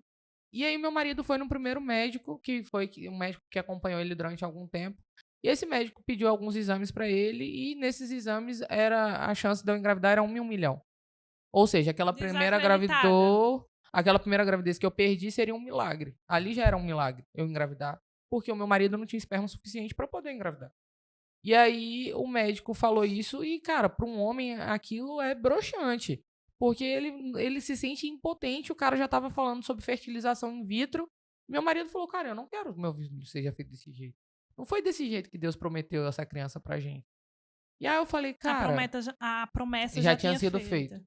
[SPEAKER 2] E aí meu marido foi no primeiro médico, que foi um médico que acompanhou ele durante algum tempo. E esse médico pediu alguns exames para ele e nesses exames a chance de eu engravidar era 1 em 1 milhão. Ou seja, aquela primeira gravidez que eu perdi seria um milagre. Ali já era um milagre eu engravidar, porque o meu marido não tinha esperma suficiente para poder engravidar. E aí o médico falou isso e, cara, para um homem aquilo é broxante. Porque ele se sente impotente, o cara já tava falando sobre fertilização in vitro. Meu marido falou, cara, eu não quero que meu filho seja feito desse jeito. Não foi desse jeito que Deus prometeu essa criança pra gente. E aí eu falei, cara...
[SPEAKER 1] A promessa
[SPEAKER 2] já
[SPEAKER 1] já
[SPEAKER 2] tinha sido
[SPEAKER 1] feita.
[SPEAKER 2] feito.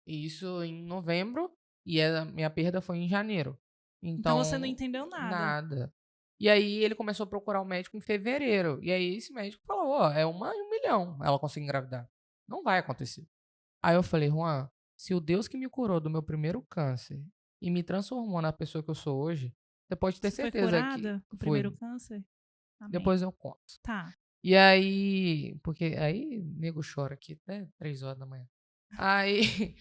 [SPEAKER 2] Isso em novembro e a minha perda foi em janeiro.
[SPEAKER 1] Então você não entendeu nada.
[SPEAKER 2] Nada. E aí ele começou a procurar o médico em fevereiro. E aí esse médico falou, ó, é 1 em 1 milhão ela conseguir engravidar. Não vai acontecer. Aí eu falei, Juan, se o Deus que me curou do meu primeiro câncer e me transformou na pessoa que eu sou hoje, você pode ter certeza
[SPEAKER 1] foi curada
[SPEAKER 2] que
[SPEAKER 1] do primeiro câncer? Amém.
[SPEAKER 2] Depois eu conto.
[SPEAKER 1] Tá.
[SPEAKER 2] E aí, porque aí nego chora aqui até 3 horas da manhã. Aí,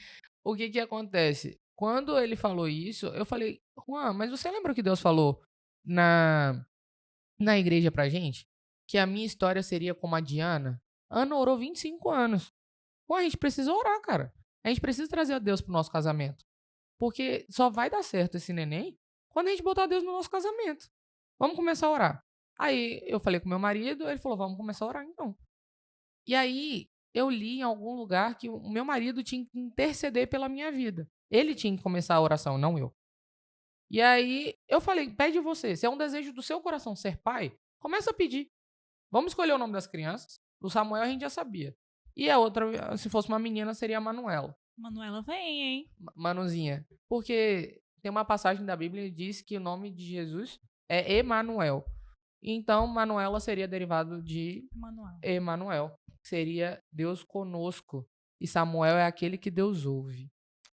[SPEAKER 2] o que acontece? Quando ele falou isso, eu falei, Juan, mas você lembra o que Deus falou na igreja pra gente? que a minha história seria como a de Ana? Ana orou 25 anos. Pô, a gente precisa orar, cara. A gente precisa trazer a Deus pro nosso casamento. Porque só vai dar certo esse neném quando a gente botar Deus no nosso casamento. Vamos começar a orar. Aí eu falei com meu marido, ele falou, vamos começar a orar então. E aí eu li em algum lugar que o meu marido tinha que interceder pela minha vida. Ele tinha que começar a oração, não eu. E aí eu falei, pede você. Se é um desejo do seu coração ser pai, começa a pedir. Vamos escolher o nome das crianças. O Samuel a gente já sabia. E a outra, se fosse uma menina, seria a Manuela.
[SPEAKER 1] Manuela vem, hein?
[SPEAKER 2] Manuzinha. Porque tem uma passagem da Bíblia que diz que o nome de Jesus é Emanuel. Então, Manuela seria derivado de
[SPEAKER 1] Manuel.
[SPEAKER 2] Emanuel. Seria Deus conosco. E Samuel é aquele que Deus ouve.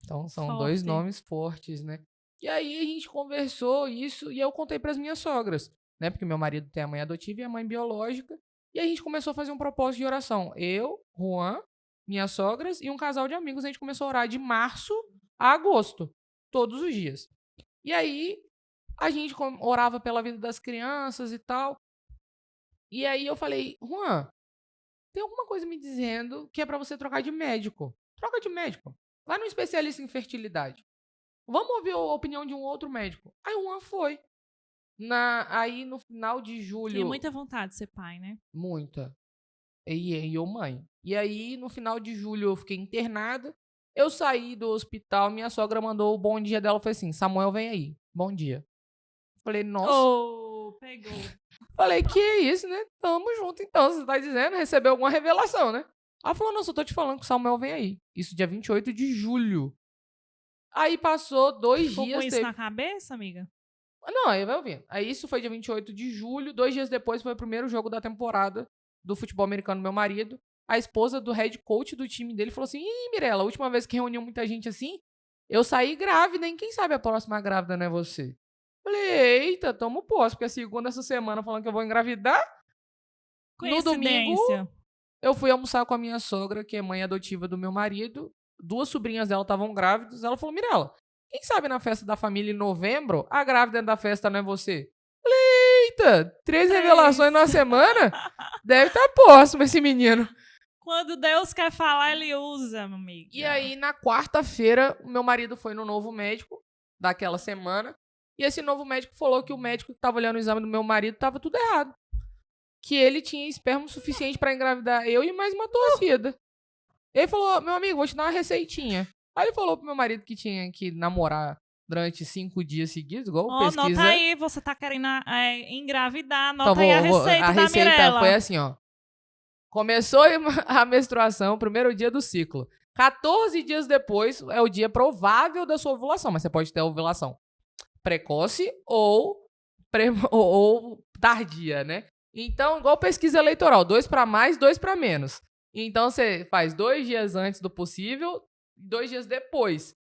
[SPEAKER 2] Então, são dois
[SPEAKER 1] Forte.
[SPEAKER 2] nomes fortes, né? E aí a gente conversou isso e eu contei para as minhas sogras, né? Porque meu marido tem a mãe adotiva e a mãe biológica. E aí a gente começou a fazer um propósito de oração. Eu, Juan, minhas sogras e um casal de amigos. A gente começou a orar de março a agosto, todos os dias. E aí a gente orava pela vida das crianças e tal. E aí eu falei, Juan, tem alguma coisa me dizendo que é para você trocar de médico. Troca de médico. Vai num especialista em fertilidade. Vamos ouvir a opinião de um outro médico. Aí o Juan foi. Aí no final de julho...
[SPEAKER 1] Tinha muita vontade de ser pai, né?
[SPEAKER 2] Muita. E eu, mãe. E aí, no final de julho, eu fiquei internada. Eu saí do hospital, minha sogra mandou o bom dia dela. Foi assim, Samuel, vem aí. Bom dia. Falei, nossa.
[SPEAKER 1] Oh, pegou.
[SPEAKER 2] Falei, que isso, né? Tamo junto, então. Você tá dizendo? Recebeu alguma revelação, né? Ela falou, não, só tô te falando que o Samuel vem aí. Isso dia 28 de julho. Aí passou 2
[SPEAKER 1] Ficou
[SPEAKER 2] dias...
[SPEAKER 1] com isso na cabeça, amiga?
[SPEAKER 2] Não, aí vai ouvir. Aí isso foi dia 28 de julho. 2 dias depois foi o primeiro jogo da temporada do futebol americano do meu marido. A esposa do head coach do time dele falou assim, ih, Mirella, a última vez que reuniu muita gente assim, eu saí grávida, hein? Quem sabe a próxima grávida não é você? Falei, eita, tomo posse, porque a segunda essa semana falando que eu vou engravidar. No domingo,
[SPEAKER 1] Coincidência.
[SPEAKER 2] eu fui almoçar com a minha sogra, que é mãe adotiva do meu marido. 2 sobrinhas dela estavam grávidas. Ela falou, Mirella, quem sabe na festa da família em novembro, a grávida da festa não é você? Falei, eita, 3 revelações numa semana? Deve estar próximo esse menino.
[SPEAKER 1] Quando Deus quer falar, ele usa, meu amigo.
[SPEAKER 2] E aí, na quarta-feira, o meu marido foi no novo médico daquela semana. E esse novo médico falou que o médico que estava olhando o exame do meu marido estava tudo errado. Que ele tinha esperma suficiente para engravidar eu e mais uma torcida. Ele falou, meu amigo, vou te dar uma receitinha. Aí ele falou pro meu marido que tinha que namorar durante 5 dias seguidos, igual pesquisa.
[SPEAKER 1] Anota aí, você tá querendo engravidar, anota
[SPEAKER 2] Então,
[SPEAKER 1] aí a receita
[SPEAKER 2] a
[SPEAKER 1] da
[SPEAKER 2] receita
[SPEAKER 1] Mirella.
[SPEAKER 2] foi assim, ó. Começou a menstruação, primeiro dia do ciclo. 14 dias depois é o dia provável da sua ovulação, mas você pode ter a ovulação precoce ou tardia, né? Então, igual pesquisa eleitoral, 2 para mais, 2 para menos. Então, você faz 2 dias antes do possível, 2 dias depois.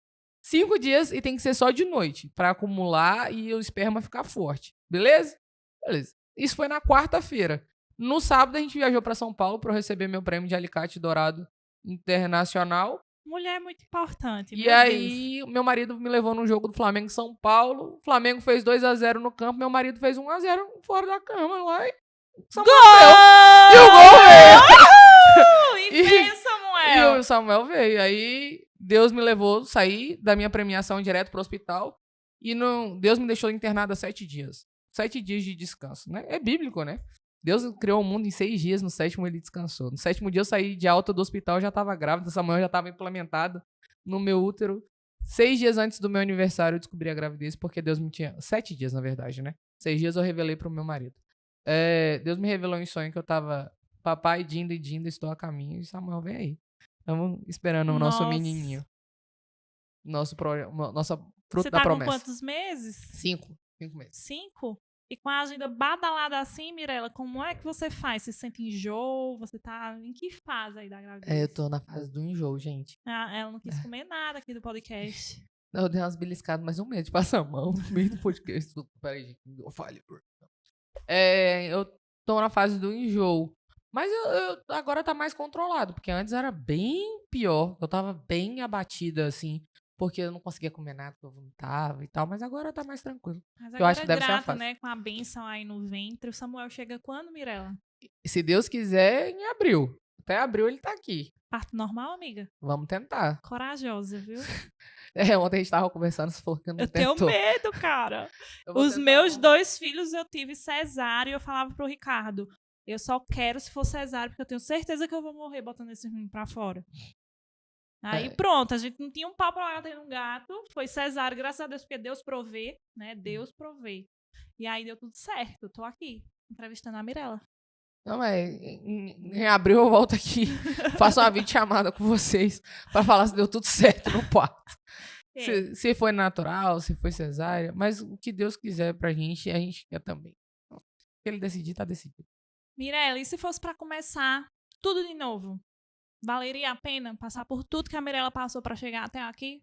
[SPEAKER 2] 5 dias e tem que ser só de noite, para acumular e o esperma ficar forte. Beleza? Beleza. Isso foi na quarta-feira. No sábado, a gente viajou para São Paulo para receber meu prêmio de alicate dourado internacional.
[SPEAKER 1] Mulher é muito importante,
[SPEAKER 2] E
[SPEAKER 1] meu
[SPEAKER 2] aí, meu marido me levou no jogo do Flamengo em São Paulo. O Flamengo fez 2-0 no campo, meu marido fez 1-0 fora da cama lá.
[SPEAKER 1] Deus.
[SPEAKER 2] E o gol veio!
[SPEAKER 1] E veio, Samuel!
[SPEAKER 2] E o Samuel veio. Aí, Deus me levou, saí da minha premiação direto pro hospital. E Deus me deixou internado há 7 dias. 7 dias de descanso, né? É bíblico, né? Deus criou o mundo em 6 dias, no 7º ele descansou. No 7º dia eu saí de alta do hospital, já estava grávida, Samuel já estava implementado no meu útero. 6 dias antes do meu aniversário eu descobri a gravidez, porque Deus me tinha... 7 dias, na verdade, né? 6 dias eu revelei pro meu marido. Deus me revelou em sonho que eu tava... Papai, Dinda e Dinda, estou a caminho, e Samuel vem aí. Estamos esperando o nosso menininho. Nossa fruta da promessa. Você
[SPEAKER 1] tá com quantos meses?
[SPEAKER 2] 5 meses.
[SPEAKER 1] 5? E com a agenda badalada assim, Mirella, como é que você faz? Você sente enjoo? Você tá em que fase aí da gravidez?
[SPEAKER 2] Eu tô na fase do enjoo, gente.
[SPEAKER 1] Ela não quis comer nada aqui do podcast.
[SPEAKER 2] Eu dei umas beliscadas, mas um medo de passar a mão no meio do podcast. Peraí, gente, eu falho. Eu tô na fase do enjoo. Mas eu agora tá mais controlado, porque antes era bem pior. Eu tava bem abatida, assim, porque eu não conseguia comer nada, que eu vomitava e tal, mas agora tá mais tranquilo.
[SPEAKER 1] Mas
[SPEAKER 2] eu acho que
[SPEAKER 1] agora
[SPEAKER 2] deve ser a
[SPEAKER 1] grata,
[SPEAKER 2] fase.
[SPEAKER 1] né, com a bênção aí no ventre. O Samuel chega quando, Mirella?
[SPEAKER 2] Se Deus quiser, em abril. Até abril ele tá aqui.
[SPEAKER 1] Parto normal, amiga?
[SPEAKER 2] Vamos tentar.
[SPEAKER 1] Corajosa, viu?
[SPEAKER 2] Ontem a gente tava conversando, você falou que não
[SPEAKER 1] Eu tenho
[SPEAKER 2] tentou.
[SPEAKER 1] medo, cara.
[SPEAKER 2] Eu vou
[SPEAKER 1] Os
[SPEAKER 2] tentar,
[SPEAKER 1] meus
[SPEAKER 2] vamos.
[SPEAKER 1] 2 filhos eu tive cesárea e eu falava pro Ricardo, eu só quero se for cesárea, porque eu tenho certeza que eu vou morrer botando esse menino pra fora. Aí pronto, a gente não tinha um pau pra lá tendo um gato, foi cesárea, graças a Deus, porque Deus provê, né? Deus provê. E aí deu tudo certo, eu tô aqui, entrevistando a Mirella.
[SPEAKER 2] Não, mas em abril eu volto aqui, faço uma videochamada com vocês pra falar se deu tudo certo no parto. Se foi natural, se foi cesárea, mas o que Deus quiser pra gente, a gente quer também. O que ele decidir, tá decidido.
[SPEAKER 1] Mirella, e se fosse pra começar tudo de novo? Valeria a pena passar por tudo que a Mirella passou pra chegar até aqui?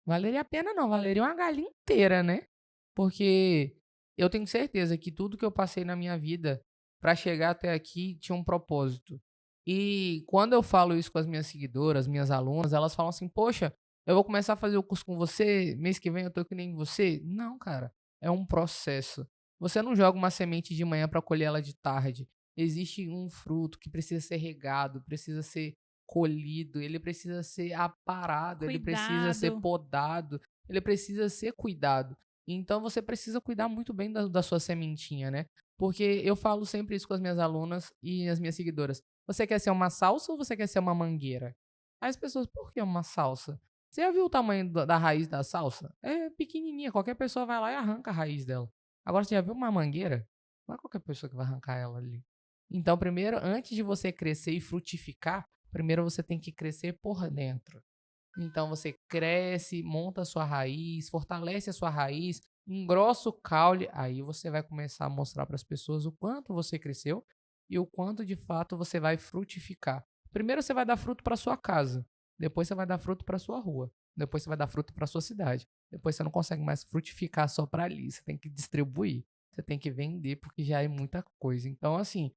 [SPEAKER 2] Valeria a pena não, valeria uma galinha inteira, né? Porque eu tenho certeza que tudo que eu passei na minha vida pra chegar até aqui tinha um propósito. E quando eu falo isso com as minhas seguidoras, minhas alunas, elas falam assim: "Poxa, eu vou começar a fazer o curso com você, mês que vem eu tô que nem você". Não, cara, é um processo. Você não joga uma semente de manhã pra colher ela de tarde. Existe um fruto que precisa ser regado, precisa ser colhido, ele precisa ser aparado, ele precisa ser
[SPEAKER 1] Cuidado.
[SPEAKER 2] podado, ele precisa ser cuidado. Então você precisa cuidar muito bem da sua sementinha, né? Porque eu falo sempre isso com as minhas alunas e as minhas seguidoras. Você quer ser uma salsa ou você quer ser uma mangueira? Aí as pessoas, por que uma salsa? Você já viu o tamanho da raiz da salsa? É pequenininha, qualquer pessoa vai lá e arranca a raiz dela. Agora você já viu uma mangueira? Não é qualquer pessoa que vai arrancar ela ali. Então, primeiro, antes de você crescer e frutificar, primeiro você tem que crescer por dentro. Então você cresce, monta a sua raiz, fortalece a sua raiz, engrossa o caule, aí você vai começar a mostrar para as pessoas o quanto você cresceu e o quanto de fato você vai frutificar. Primeiro você vai dar fruto para sua casa, depois você vai dar fruto para sua rua, depois você vai dar fruto para sua cidade. Depois você não consegue mais frutificar só para ali, você tem que distribuir, você tem que vender porque já é muita coisa. Então assim,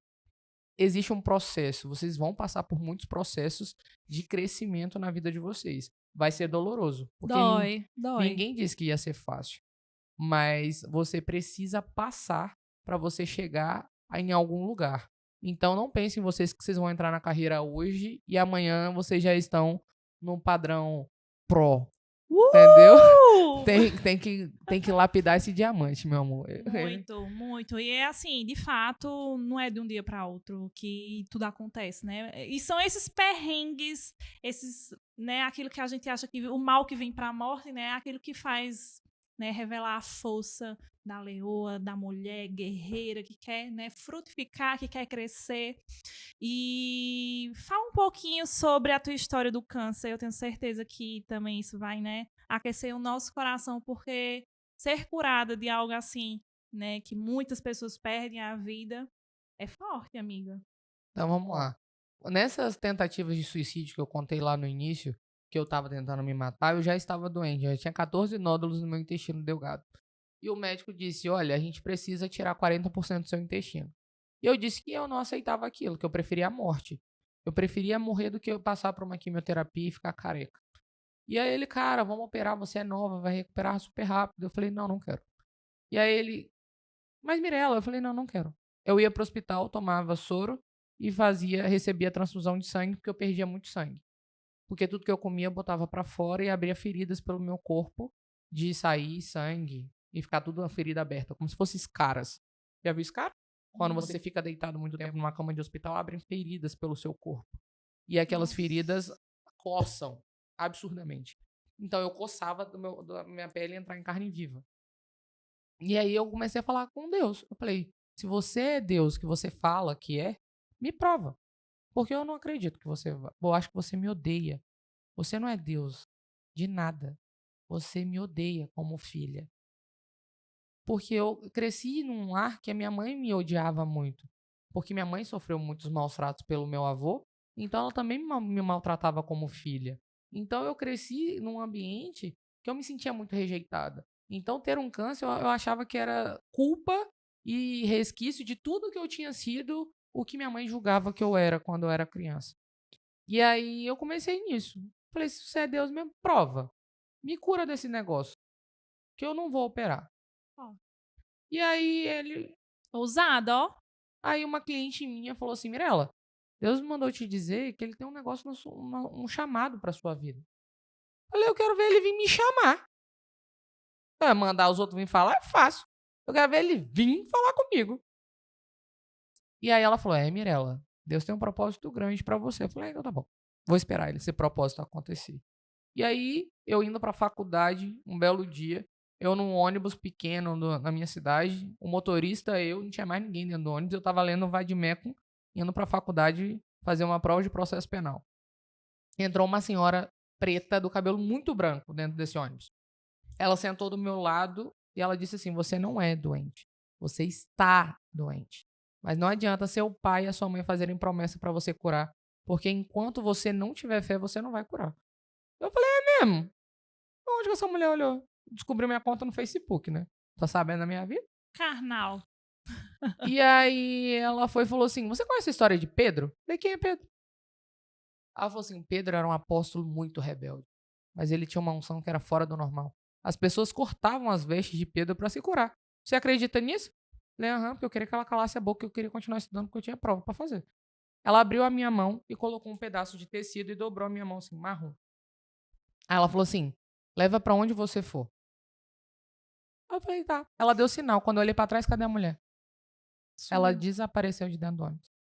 [SPEAKER 2] existe um processo, vocês vão passar por muitos processos de crescimento na vida de vocês. Vai ser doloroso, porque
[SPEAKER 1] Dói.
[SPEAKER 2] ninguém disse que ia ser fácil, mas você precisa passar para você chegar em algum lugar. Então não pensem vocês que vocês vão entrar na carreira hoje e amanhã vocês já estão no padrão pro, entendeu? Tem que lapidar esse diamante, meu amor.
[SPEAKER 1] Muito, muito. E é assim, de fato, não é de um dia para outro que tudo acontece, né? E são esses perrengues, esses, né, aquilo que a gente acha que o mal que vem para a morte, né, aquilo que faz, né, revelar a força da leoa, da mulher guerreira que quer, né, frutificar, que quer crescer. E fala um pouquinho sobre a tua história do câncer. Eu tenho certeza que também isso vai, né, aquecer o nosso coração, porque ser curada de algo assim, né, que muitas pessoas perdem a vida, é forte, amiga.
[SPEAKER 2] Então vamos lá. Nessas tentativas de suicídio que eu contei lá no início, que eu tava tentando me matar, eu já estava doente, já tinha 14 nódulos no meu intestino delgado. E o médico disse: "Olha, a gente precisa tirar 40% do seu intestino". E eu disse que eu não aceitava aquilo, que eu preferia a morte. Eu preferia morrer do que eu passar por uma quimioterapia e ficar careca. E aí ele: "Cara, vamos operar, você é nova, vai recuperar super rápido". Eu falei: "Não, não quero". E aí ele: "Mas Mirella", eu falei: "Não, não quero". Eu ia pro hospital, tomava soro e recebia transfusão de sangue porque eu perdia muito sangue. Porque tudo que eu comia eu botava pra fora e abria feridas pelo meu corpo de sair sangue e ficar tudo uma ferida aberta, como se fosse escaras. Já viu escara? Quando você fica deitado muito tempo numa cama de hospital, abrem feridas pelo seu corpo. E aquelas feridas coçam absurdamente. Então eu coçava da minha pele entrar em carne viva. E aí eu comecei a falar com Deus. Eu falei: "Se você é Deus que você fala que é, me prova. Porque eu não acredito que você eu acho que você me odeia. Você não é Deus de nada. Você me odeia como filha". Porque eu cresci num lar que a minha mãe me odiava muito. Porque minha mãe sofreu muitos maus tratos pelo meu avô, então ela também me maltratava como filha. Então eu cresci num ambiente que eu me sentia muito rejeitada. Então ter um câncer eu achava que era culpa e resquício de tudo que eu tinha sido, o que minha mãe julgava que eu era quando eu era criança. E aí eu comecei nisso. Falei: "Se você é Deus mesmo, prova. Me cura desse negócio, que eu não vou operar".
[SPEAKER 1] Ó.
[SPEAKER 2] E aí ele
[SPEAKER 1] Ousada, ó.
[SPEAKER 2] Aí uma cliente minha falou assim, Mirella, Deus me mandou te dizer que ele tem um negócio, um chamado pra sua vida. Eu falei, eu quero ver ele vir me chamar. Mandar os outros vir falar é fácil. Eu quero ver ele vir falar comigo. E aí ela falou, Mirella, Deus tem um propósito grande pra você. Eu falei, então tá bom. Vou esperar esse propósito acontecer. E aí, eu indo pra faculdade, um belo dia, eu num ônibus pequeno na minha cidade, o motorista, não tinha mais ninguém dentro do ônibus, eu tava lendo o Vadimeco, indo pra faculdade fazer uma prova de processo penal. Entrou uma senhora preta, do cabelo muito branco, dentro desse ônibus. Ela sentou do meu lado e ela disse assim, você não é doente, você está doente. Mas não adianta seu pai e a sua mãe fazerem promessa pra você curar, porque enquanto você não tiver fé, você não vai curar. Eu falei, é mesmo? Onde que essa mulher olhou? Descobriu minha conta no Facebook, né? Tá sabendo da minha vida?
[SPEAKER 1] Carnal.
[SPEAKER 2] E aí ela foi e falou assim, você conhece a história de Pedro? Eu falei, quem é Pedro? Ela falou assim, Pedro era um apóstolo muito rebelde, mas ele tinha uma unção que era fora do normal. As pessoas cortavam as vestes de Pedro pra se curar. Você acredita nisso? Eu falei, aham, porque eu queria que ela calasse a boca, eu queria continuar estudando porque eu tinha prova pra fazer. Ela abriu a minha mão e colocou um pedaço de tecido e dobrou a minha mão assim, marrom. Aí ela falou assim, leva pra onde você for. Aí eu falei, tá. Ela deu sinal. Quando eu olhei pra trás, cadê a mulher? Ela desapareceu de dentro do ônibus.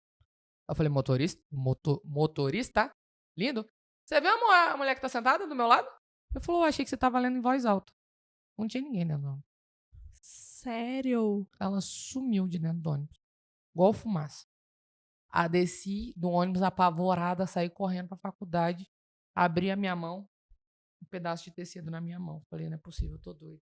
[SPEAKER 2] Eu falei, motorista? Motorista? Lindo. Você viu a mulher que tá sentada do meu lado? Eu falei, achei que você tava lendo em voz alta. Não tinha ninguém dentro do ônibus.
[SPEAKER 1] Sério?
[SPEAKER 2] Ela sumiu de dentro do ônibus. Igual fumaça. Aí desci do ônibus apavorada, saí correndo pra faculdade, abri a minha mão, um pedaço de tecido na minha mão. Falei, não é possível, eu tô doida.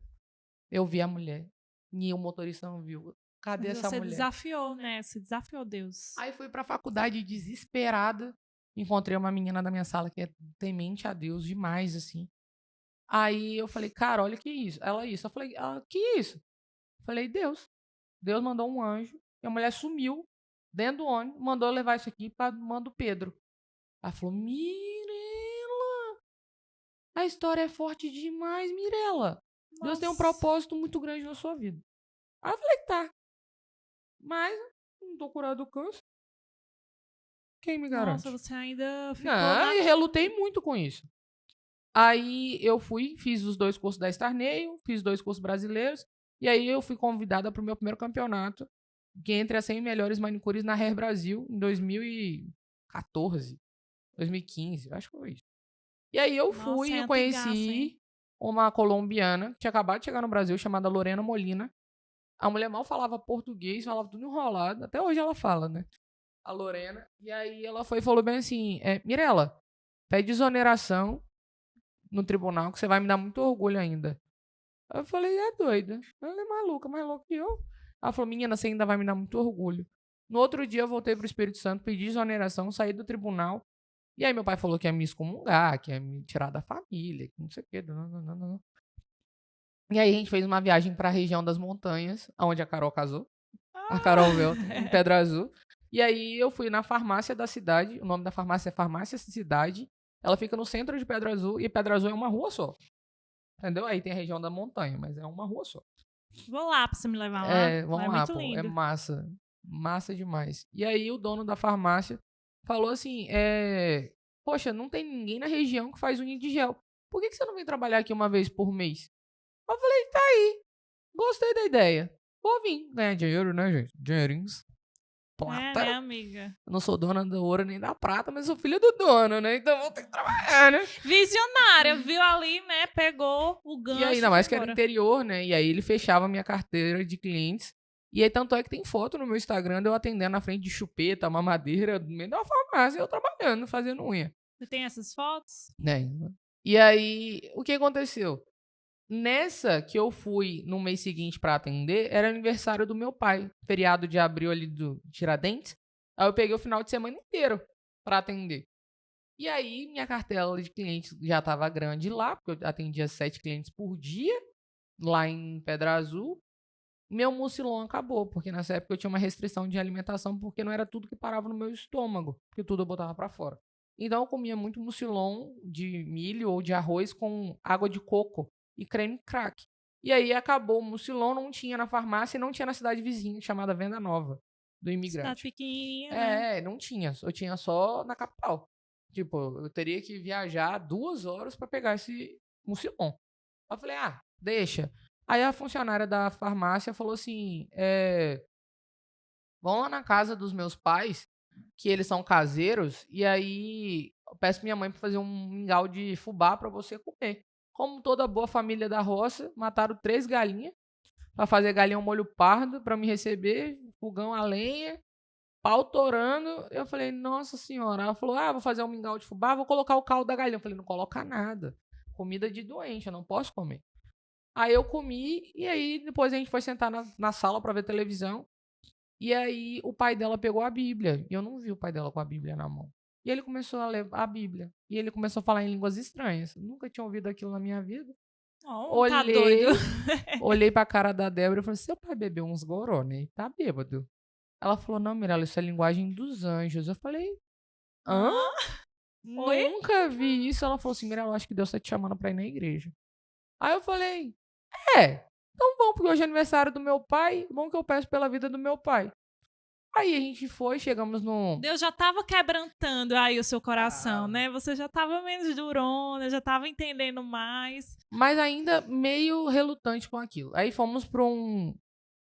[SPEAKER 2] Eu vi a mulher. E o motorista não viu. Cadê
[SPEAKER 1] Mas
[SPEAKER 2] essa
[SPEAKER 1] você
[SPEAKER 2] mulher?
[SPEAKER 1] desafiou, né? Você desafiou Deus.
[SPEAKER 2] Aí fui pra faculdade desesperada. Encontrei uma menina da minha sala que é temente a Deus demais, assim. Aí eu falei, cara, olha que isso. Ela isso. Eu falei, que isso? Eu falei, Deus. Deus mandou um anjo. E a mulher sumiu dentro do ônibus. Mandou eu levar isso aqui pra mão do Pedro. Ela falou, Mirella, a história é forte demais, Mirella. Deus tem um
[SPEAKER 1] Nossa.
[SPEAKER 2] propósito muito grande na sua vida. Aí eu falei, tá. Mas não tô curado do câncer. Quem me garante?
[SPEAKER 1] Nossa, você ainda ficou
[SPEAKER 2] Não, e relutei muito com isso. Aí eu fiz os 2 cursos da Starneio, fiz 2 cursos brasileiros, e aí eu fui convidada pro meu primeiro campeonato, que é entre as 100 melhores manicures na Hair Brasil, em 2014, 2015, acho que foi isso. E aí eu
[SPEAKER 1] Nossa,
[SPEAKER 2] fui
[SPEAKER 1] é
[SPEAKER 2] e
[SPEAKER 1] antigaço,
[SPEAKER 2] conheci
[SPEAKER 1] hein?
[SPEAKER 2] uma colombiana, que tinha acabado de chegar no Brasil, chamada Lorena Molina. A mulher mal falava português, falava tudo enrolado, até hoje ela fala, né? A Lorena. E aí ela foi e falou bem assim, Mirella, pede exoneração no tribunal que você vai me dar muito orgulho ainda. Aí eu falei, é doida. Ela é maluca, mais louca que eu. Ela falou, menina, você ainda vai me dar muito orgulho. No outro dia eu voltei pro Espírito Santo, pedi exoneração, saí do tribunal. E aí meu pai falou que ia me excomungar, que ia me tirar da família, que não sei o quê. Não. E aí a gente fez uma viagem pra região das montanhas, onde a Carol casou. A Carol veio em Pedra Azul. E aí eu fui na farmácia da cidade. O nome da farmácia é Farmácia Cidade. Ela fica no centro de Pedra Azul. E Pedra Azul é uma rua só. Entendeu? Aí tem a região da montanha, mas é uma rua só.
[SPEAKER 1] Vou lá pra você me levar lá.
[SPEAKER 2] Vamos
[SPEAKER 1] É
[SPEAKER 2] lá,
[SPEAKER 1] muito
[SPEAKER 2] pô. É
[SPEAKER 1] lindo.
[SPEAKER 2] massa. Massa demais. E aí o dono da farmácia falou assim, poxa, não tem ninguém na região que faz unha de gel. Por que você não vem trabalhar aqui uma vez por mês? Eu falei, tá aí. Gostei da ideia. Vou vir ganhar dinheiro, né, gente? Dinheirinhos. Plata.
[SPEAKER 1] Né, amiga?
[SPEAKER 2] Eu não sou dona do ouro nem da prata, mas sou filha do dono, né? Então vou ter que trabalhar, né?
[SPEAKER 1] Visionária, viu ali, né? Pegou o gancho.
[SPEAKER 2] E ainda mais que era
[SPEAKER 1] agora.
[SPEAKER 2] interior, né? E aí ele fechava a minha carteira de clientes. E aí tanto é que tem foto no meu Instagram de eu atendendo na frente de chupeta, mamadeira, no meio da farmácia, eu trabalhando, fazendo unha.
[SPEAKER 1] Você tem essas fotos?
[SPEAKER 2] Né? E aí, o que aconteceu? Nessa que eu fui no mês seguinte pra atender, era aniversário do meu pai, feriado de abril ali do Tiradentes. Aí eu peguei o final de semana inteiro pra atender. E aí minha cartela de clientes já tava grande lá, porque eu atendia 7 clientes por dia, lá em Pedra Azul. Meu mucilon acabou, porque nessa época eu tinha uma restrição de alimentação, porque não era tudo que parava no meu estômago, porque tudo eu botava pra fora. Então eu comia muito mucilon de milho ou de arroz com água de coco e creme crack. E aí acabou o mucilon, não tinha na farmácia e não tinha na cidade vizinha, chamada Venda Nova. do
[SPEAKER 1] Cidade
[SPEAKER 2] imigrante.
[SPEAKER 1] pequenininha, né?
[SPEAKER 2] Não tinha. Eu tinha só na capital. Tipo, eu teria que viajar 2 horas pra pegar esse mucilon. Aí eu falei, deixa. Aí a funcionária da farmácia falou assim, vão lá na casa dos meus pais, que eles são caseiros, e aí eu peço minha mãe pra fazer um mingau de fubá pra você comer. Como toda boa família da roça, mataram 3 galinhas pra fazer galinha ao molho pardo pra me receber, fogão a lenha, pau torando. Eu falei, nossa senhora. Ela falou, vou fazer um mingau de fubá, vou colocar o caldo da galinha. Eu falei, não coloca nada. Comida de doente, eu não posso comer. Aí eu comi, e aí depois a gente foi sentar na sala pra ver televisão. E aí o pai dela pegou a Bíblia. E eu não vi o pai dela com a Bíblia na mão. E ele começou a ler a Bíblia. E ele começou a falar em línguas estranhas. Eu nunca tinha ouvido aquilo na minha vida.
[SPEAKER 1] Oh, tá doido.
[SPEAKER 2] Olhei pra cara da Débora e falei, seu pai bebeu uns goró, né? Tá bêbado. Ela falou, não, Mirella, isso é linguagem dos anjos. Eu falei, hã?
[SPEAKER 1] Oi?
[SPEAKER 2] Nunca vi isso. Ela falou assim, Mirella, eu acho que Deus tá te chamando pra ir na igreja. Aí eu falei, então bom, porque hoje é aniversário do meu pai, bom que eu peço pela vida do meu pai. Aí a gente foi, chegamos no...
[SPEAKER 1] Deus já tava quebrantando aí o seu coração, né? Você já tava menos durona, já tava entendendo mais.
[SPEAKER 2] Mas ainda meio relutante com aquilo. Aí fomos pra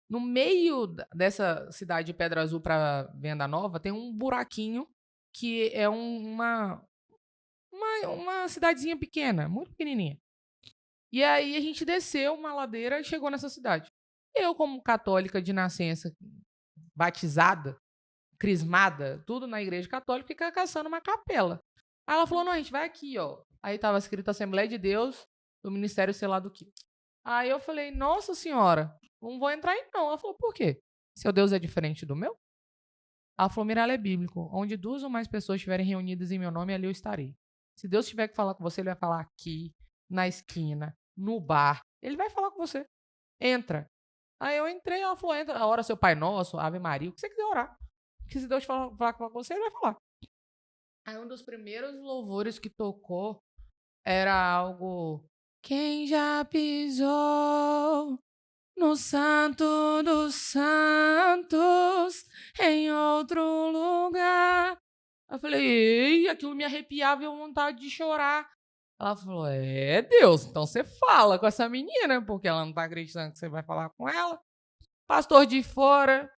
[SPEAKER 2] no meio dessa cidade de Pedra Azul pra Venda Nova, tem um buraquinho que é uma cidadezinha pequena, muito pequenininha. E aí a gente desceu uma ladeira e chegou nessa cidade. Eu, como católica de nascença, batizada, crismada, tudo na igreja católica, fica caçando uma capela. Aí ela falou, não, a gente vai aqui, ó. Aí tava escrito Assembleia de Deus, do Ministério sei lá do que. Aí eu falei, nossa senhora, não vou entrar aí não. Ela falou, por quê? Seu Deus é diferente do meu? Ela falou, Mirella, é bíblico. Onde 2 ou mais pessoas estiverem reunidas em meu nome, ali eu estarei. Se Deus tiver que falar com você, ele vai falar aqui, na esquina, no bar. Ele vai falar com você. Entra. Aí eu entrei, ela falou, entra, ora seu Pai Nosso, Ave Maria, o que você quiser orar. Porque se Deus falar com você, ele vai falar. Aí um dos primeiros louvores que tocou era algo... Quem já pisou no Santo dos Santos, em outro lugar. Eu falei, ei, aquilo me arrepiava e eu vontade de chorar. Ela falou, Deus, então você fala com essa menina, porque ela não tá acreditando que você vai falar com ela. Pastor de fora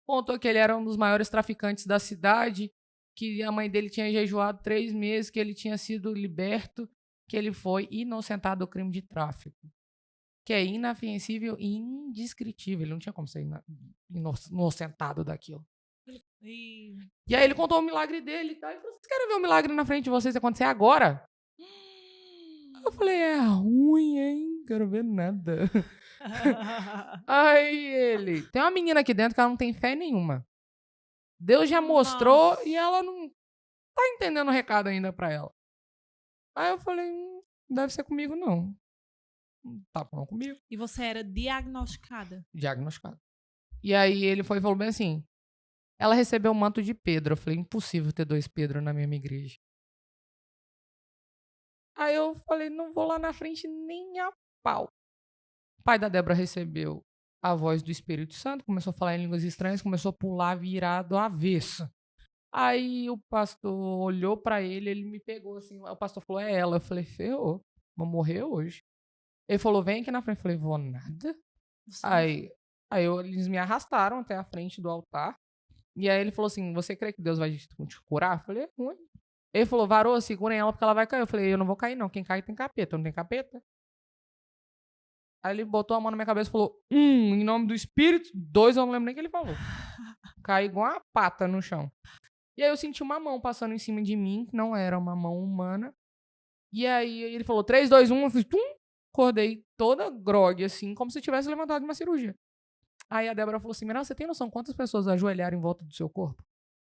[SPEAKER 2] contou que ele era um dos maiores traficantes da cidade, que a mãe dele tinha jejuado 3 meses, que ele tinha sido liberto, que ele foi inocentado do crime de tráfico. Que é inofensível e indescritível. Ele não tinha como ser inocentado daquilo. E aí ele contou o milagre dele e tal. Ele falou, vocês querem ver o milagre na frente de vocês acontecer agora? Eu falei, é ruim, hein? Quero ver nada. Aí ele... Tem uma menina aqui dentro que ela não tem fé nenhuma. Deus já mostrou. Nossa. E ela não tá entendendo o recado ainda pra ela. Aí eu falei, não deve ser comigo, não. Não tá falando comigo.
[SPEAKER 1] E você era diagnosticada?
[SPEAKER 2] Diagnosticada. E aí ele foi e falou bem assim, ela recebeu o manto de Pedro. Eu falei, impossível ter 2 Pedro na mesma igreja. Aí eu falei, não vou lá na frente nem a pau. O pai da Débora recebeu a voz do Espírito Santo, começou a falar em línguas estranhas, começou a pular virado avesso. Aí o pastor olhou pra ele, ele me pegou assim, o pastor falou, é ela. Eu falei, ferrou, vou morrer hoje. Ele falou, vem aqui na frente. Eu falei, vou nada. Aí eles me arrastaram até a frente do altar. E aí ele falou assim, você crê que Deus vai te curar? Eu falei, é ruim. Ele falou, varô, segurem ela porque ela vai cair. Eu falei, eu não vou cair não, quem cai tem capeta, não tem capeta? Aí ele botou a mão na minha cabeça e falou, em nome do Espírito. 2 eu não lembro nem o que ele falou. Caí igual uma pata no chão. E aí eu senti uma mão passando em cima de mim, que não era uma mão humana. E aí ele falou, 3, 2, 1, eu fiz, acordei toda grogue, assim, como se eu tivesse levantado de uma cirurgia. Aí a Débora falou assim, Mirella, você tem noção quantas pessoas ajoelharam em volta do seu corpo?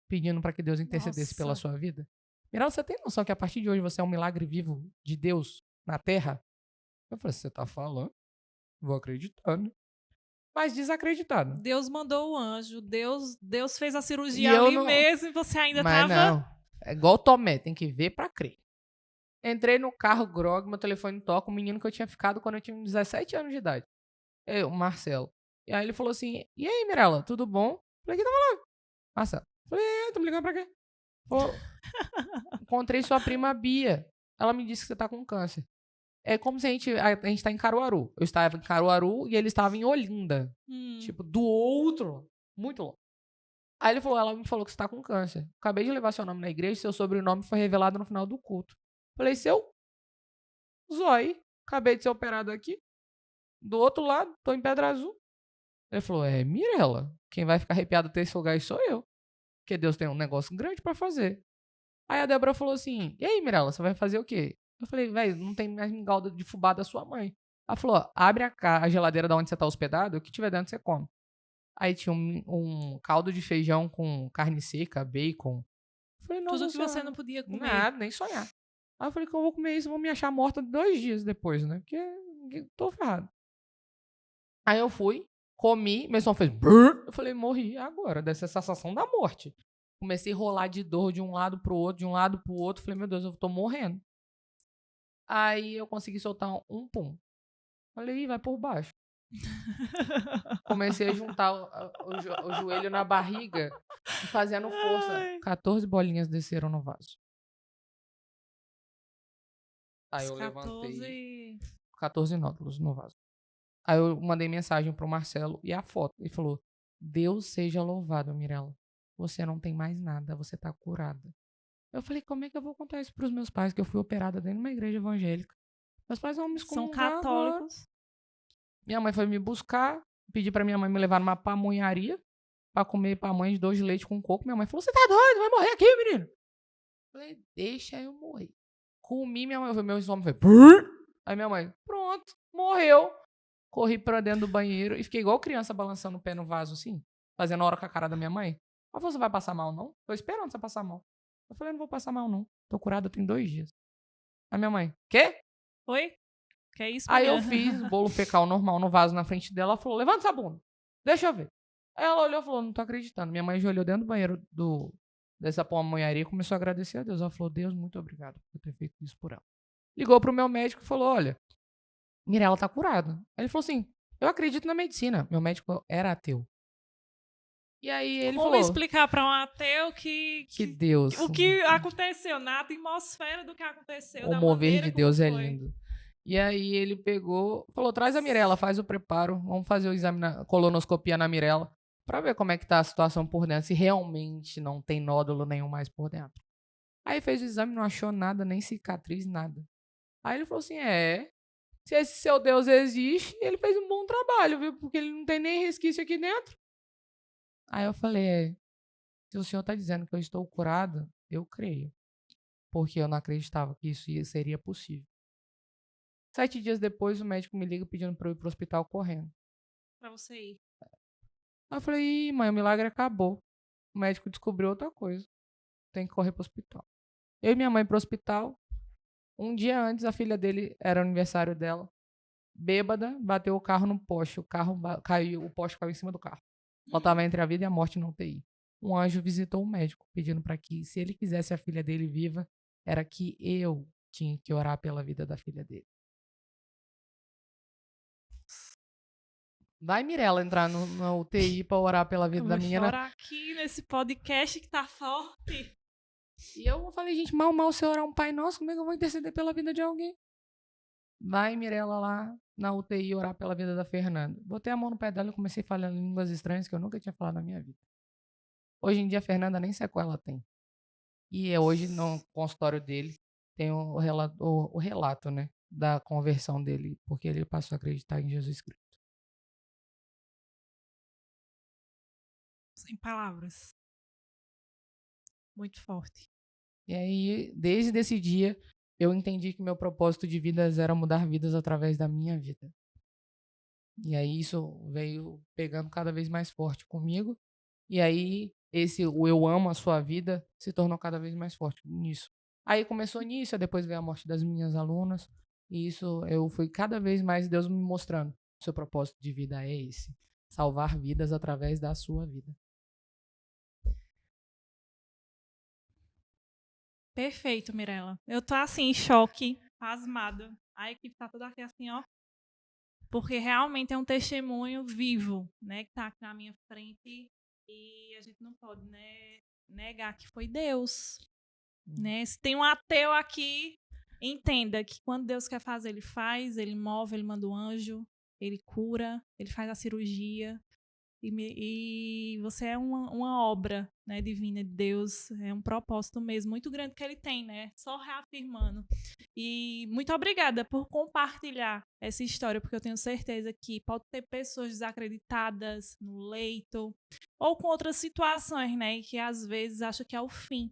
[SPEAKER 2] Pedindo para que Deus intercedesse pela sua vida? Mirella, você tem noção que a partir de hoje você é um milagre vivo de Deus na Terra? Eu falei, você tá falando? Vou acreditando. Mas desacreditado.
[SPEAKER 1] Deus mandou o anjo, Deus fez a cirurgia ali mesmo e você ainda tava...
[SPEAKER 2] Não, é igual Tomé, tem que ver pra crer. Entrei no carro, grog, meu telefone toca, um menino que eu tinha ficado quando eu tinha 17 anos de idade. O Marcelo. E aí ele falou assim, e aí, Mirella, tudo bom? Falei, quem tá falando? Marcelo. Falei, tá me ligando pra quê? Falou, encontrei sua prima Bia. Ela me disse que você tá com câncer. É como se a gente tá em Caruaru. Eu estava em Caruaru e ele estava em Olinda. Tipo, do outro. Muito longe. Aí ela me falou que você tá com câncer. Acabei de levar seu nome na igreja, seu sobrenome foi revelado no final do culto. Falei, seu Zói, acabei de ser operado aqui. Do outro lado, tô em Pedra Azul. Ele falou, Mirella, quem vai ficar arrepiado desse lugar aí sou eu. Porque Deus tem um negócio grande pra fazer. Aí a Débora falou assim, e aí, Mirella, você vai fazer o quê? Eu falei, velho, não tem mais mingau de fubá da sua mãe. Ela falou, ó, abre a geladeira da onde você tá hospedado, o que tiver dentro você come. Aí tinha um caldo de feijão com carne seca, bacon. Eu falei, nossa
[SPEAKER 1] Tudo que você
[SPEAKER 2] senhora,
[SPEAKER 1] não podia comer.
[SPEAKER 2] nada, nem sonhar. Aí eu falei que eu vou comer isso, vou me achar morta 2 dias depois, né? Porque tô ferrado. Aí eu fui, comi, meu estômago fez brrr. Eu falei, morri agora, dessa sensação da morte. Comecei a rolar de dor de um lado pro outro, de um lado pro outro. Falei, meu Deus, eu tô morrendo. Aí eu consegui soltar um pum. Falei, ih, vai por baixo. Comecei a juntar o joelho na barriga e fazendo força.
[SPEAKER 1] Ai.
[SPEAKER 2] 14 bolinhas desceram no vaso. Aí eu
[SPEAKER 1] Os
[SPEAKER 2] levantei.
[SPEAKER 1] 14.
[SPEAKER 2] 14 nódulos no vaso. Aí eu mandei mensagem pro Marcelo e a foto. E falou, Deus seja louvado, Mirella. Você não tem mais nada, você tá curada. Eu falei, como é que eu vou contar isso pros meus pais, que eu fui operada dentro de uma igreja evangélica? Meus pais vão me
[SPEAKER 1] São
[SPEAKER 2] excomungar agora.
[SPEAKER 1] católicos.
[SPEAKER 2] Minha mãe foi me buscar, pedi pra minha mãe me levar numa pamonharia pra comer pamonha de 2 de leite com coco. Minha mãe falou, você tá doido? Vai morrer aqui, menino. Eu falei, deixa eu morrer. Comi, minha mãe, meu estômago foi... Brrr. Aí minha mãe, pronto, morreu. Corri pra dentro do banheiro e fiquei igual criança balançando o pé no vaso, assim, fazendo hora com a cara da minha mãe. Ela falou, você vai passar mal, não? Tô esperando você passar mal. Eu falei, não vou passar mal, não. Tô curada tem 2 dias. Aí minha mãe, quê?
[SPEAKER 1] Oi? Que é isso,
[SPEAKER 2] Aí eu
[SPEAKER 1] mulher?
[SPEAKER 2] fiz o bolo fecal normal no vaso na frente dela. Ela falou, levanta essa bunda. Deixa eu ver. Aí ela olhou e falou, não tô acreditando. Minha mãe já olhou dentro do banheiro dessa pamonharia e começou a agradecer a Deus. Ela falou, Deus, muito obrigado por ter feito isso por ela. Ligou pro meu médico e falou, olha, Mirella tá curada. Aí ele falou assim, eu acredito na medicina. Meu médico era ateu. E aí ele
[SPEAKER 1] Como
[SPEAKER 2] falou,
[SPEAKER 1] explicar pra um ateu que
[SPEAKER 2] Deus,
[SPEAKER 1] o que aconteceu na atmosfera do que aconteceu,
[SPEAKER 2] o
[SPEAKER 1] da
[SPEAKER 2] mover
[SPEAKER 1] maneira
[SPEAKER 2] de
[SPEAKER 1] como
[SPEAKER 2] Deus é
[SPEAKER 1] foi.
[SPEAKER 2] lindo. E aí ele pegou, falou, traz a Mirella, faz o preparo, vamos fazer o exame, colonoscopia na Mirella, pra ver como é que tá a situação por dentro, se realmente não tem nódulo nenhum mais por dentro. Aí fez o exame, não achou nada, nem cicatriz, nada. Aí ele falou assim, se esse seu Deus existe, ele fez um bom trabalho, viu? Porque ele não tem nem resquício aqui dentro. Aí eu falei, se o senhor tá dizendo que eu estou curado, eu creio. Porque eu não acreditava que isso seria possível. 7 dias depois, o médico me liga pedindo pra eu ir pro hospital correndo.
[SPEAKER 1] Pra você ir.
[SPEAKER 2] Aí eu falei, ih, mãe, o milagre acabou. O médico descobriu outra coisa. Tem que correr pro hospital. Eu e minha mãe pro hospital. Um dia antes, a filha dele, era o aniversário dela. Bêbada, bateu o carro no poste. O carro caiu, o poste caiu em cima do carro. Ela tava entre a vida e a morte na UTI. Um anjo visitou o médico, pedindo para que, se ele quisesse a filha dele viva, era que eu tinha que orar pela vida da filha dele. Vai, Mirella, entrar na UTI pra orar pela vida
[SPEAKER 1] Eu
[SPEAKER 2] da
[SPEAKER 1] vou
[SPEAKER 2] menina.
[SPEAKER 1] chorar aqui nesse podcast que tá forte.
[SPEAKER 2] E eu falei, gente, mal se eu orar um Pai Nosso, como é que eu vou interceder pela vida de alguém? Vai, Mirella, lá na UTI orar pela vida da Fernanda. Botei a mão no pé dela e comecei a falar línguas estranhas que eu nunca tinha falado na minha vida. Hoje em dia, a Fernanda nem sequela tem. E hoje, no consultório dele, tem o relato, né, da conversão dele, porque ele passou a acreditar em Jesus Cristo.
[SPEAKER 1] Sem palavras. Muito forte.
[SPEAKER 2] E aí, desde esse dia, eu entendi que meu propósito de vida era mudar vidas através da minha vida. E aí, isso veio pegando cada vez mais forte comigo. E aí, o eu amo a sua vida se tornou cada vez mais forte nisso. Aí começou nisso, depois veio a morte das minhas alunas. E isso eu fui cada vez mais Deus me mostrando. Seu propósito de vida é esse. Salvar vidas através da sua vida.
[SPEAKER 1] Perfeito, Mirella. Eu tô assim, em choque, pasmada. A equipe tá toda aqui assim, ó. Porque realmente é um testemunho vivo, né? Que tá aqui na minha frente. E a gente não pode, né, negar que foi Deus. Né? Se tem um ateu aqui, entenda que quando Deus quer fazer, ele faz, ele move, ele manda um anjo, ele cura, ele faz a cirurgia. E você é uma obra, né, divina de Deus, é um propósito mesmo muito grande que ele tem, né? Só reafirmando. E muito obrigada por compartilhar essa história, porque eu tenho certeza que pode ter pessoas desacreditadas no leito ou com outras situações, né, que às vezes acham que é o fim,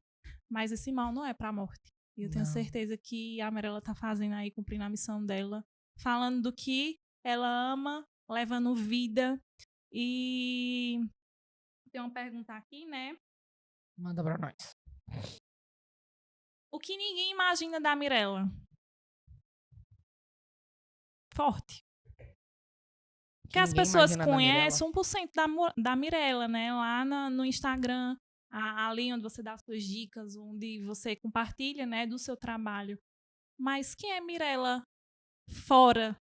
[SPEAKER 1] mas esse mal não é para a morte. E eu tenho
[SPEAKER 2] Não.
[SPEAKER 1] certeza que a Mirella tá fazendo aí, cumprindo a missão dela, falando do que ela ama, levando vida. E tem uma pergunta aqui, né?
[SPEAKER 2] Manda pra nós.
[SPEAKER 1] O que ninguém imagina da Mirella? Forte. Que as
[SPEAKER 2] ninguém
[SPEAKER 1] pessoas
[SPEAKER 2] imagina da
[SPEAKER 1] conhecem 1% da Mirella, né? Lá no Instagram, ali onde você dá suas dicas, onde você compartilha, né, do seu trabalho. Mas quem é Mirella fora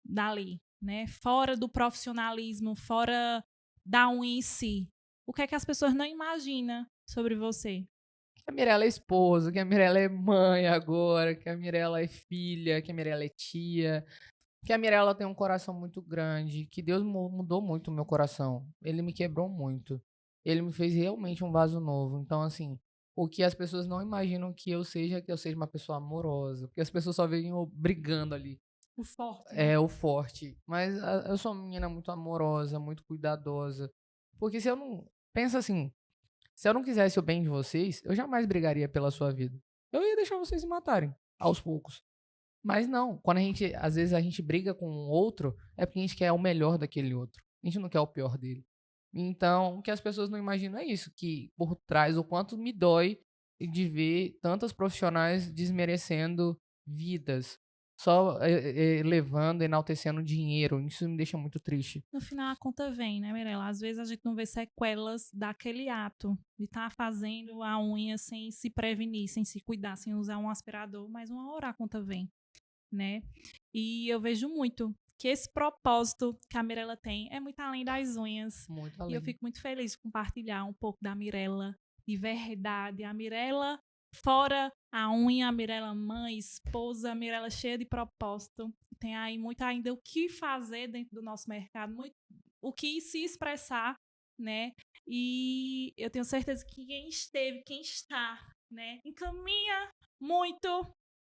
[SPEAKER 1] dali, né? Fora do profissionalismo, fora da unha em si? O que é que as pessoas não imaginam sobre você?
[SPEAKER 2] Que a Mirella é esposa, que a Mirella é mãe agora, que a Mirella é filha, que a Mirella é tia, que a Mirella tem um coração muito grande, que Deus mudou muito o meu coração. Ele me quebrou muito. Ele me fez realmente um vaso novo. Então, assim, o que as pessoas não imaginam que eu seja uma pessoa amorosa, porque as pessoas só veem eu brigando ali.
[SPEAKER 1] O forte, né?
[SPEAKER 2] É o forte. Mas eu sou uma menina muito amorosa, muito cuidadosa. Porque se eu não. Pensa assim, se eu não quisesse o bem de vocês, eu jamais brigaria pela sua vida. Eu ia deixar vocês se matarem, aos poucos. Mas não, quando às vezes a gente briga com um outro, é porque a gente quer o melhor daquele outro. A gente não quer o pior dele. Então, o que as pessoas não imaginam é isso, que por trás, o quanto me dói de ver tantas profissionais desmerecendo vidas, só levando, enaltecendo dinheiro. Isso me deixa muito triste.
[SPEAKER 1] No final a conta vem, né, Mirella? Às vezes a gente não vê sequelas daquele ato de estar fazendo a unha sem se prevenir, sem se cuidar, sem usar um aspirador, mas uma hora a conta vem, né? E eu vejo muito que esse propósito que a Mirella tem é muito além das unhas.
[SPEAKER 2] Muito
[SPEAKER 1] E
[SPEAKER 2] além.
[SPEAKER 1] eu fico muito feliz de compartilhar um pouco da Mirella de verdade. A Mirella fora a unha, a Mirella mãe, esposa, a Mirella cheia de propósito. Tem aí muito ainda o que fazer dentro do nosso mercado, muito, o que se expressar, né? E eu tenho certeza que quem esteve, quem está, né, encaminha muito,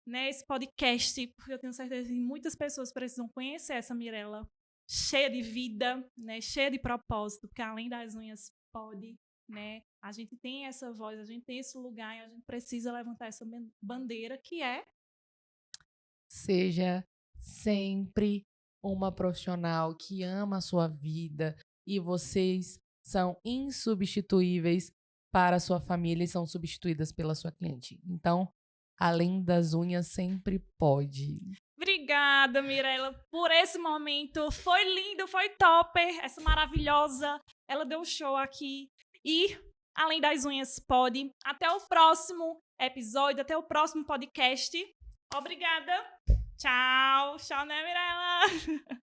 [SPEAKER 1] né, esse podcast, porque eu tenho certeza que muitas pessoas precisam conhecer essa Mirella cheia de vida, né, cheia de propósito, porque além das unhas pode, né, a gente tem essa voz, a gente tem esse lugar e a gente precisa levantar essa bandeira que é
[SPEAKER 2] Seja sempre uma profissional que ama a sua vida e vocês são insubstituíveis para a sua família e são substituídas pela sua cliente. Então, além das unhas, sempre pode.
[SPEAKER 1] Obrigada, Mirella, por esse momento. Foi lindo, foi topper, essa maravilhosa. Ela deu show aqui. E, além das unhas, pode. Até o próximo episódio, até o próximo podcast. Obrigada. Tchau. Tchau, né, Mirella?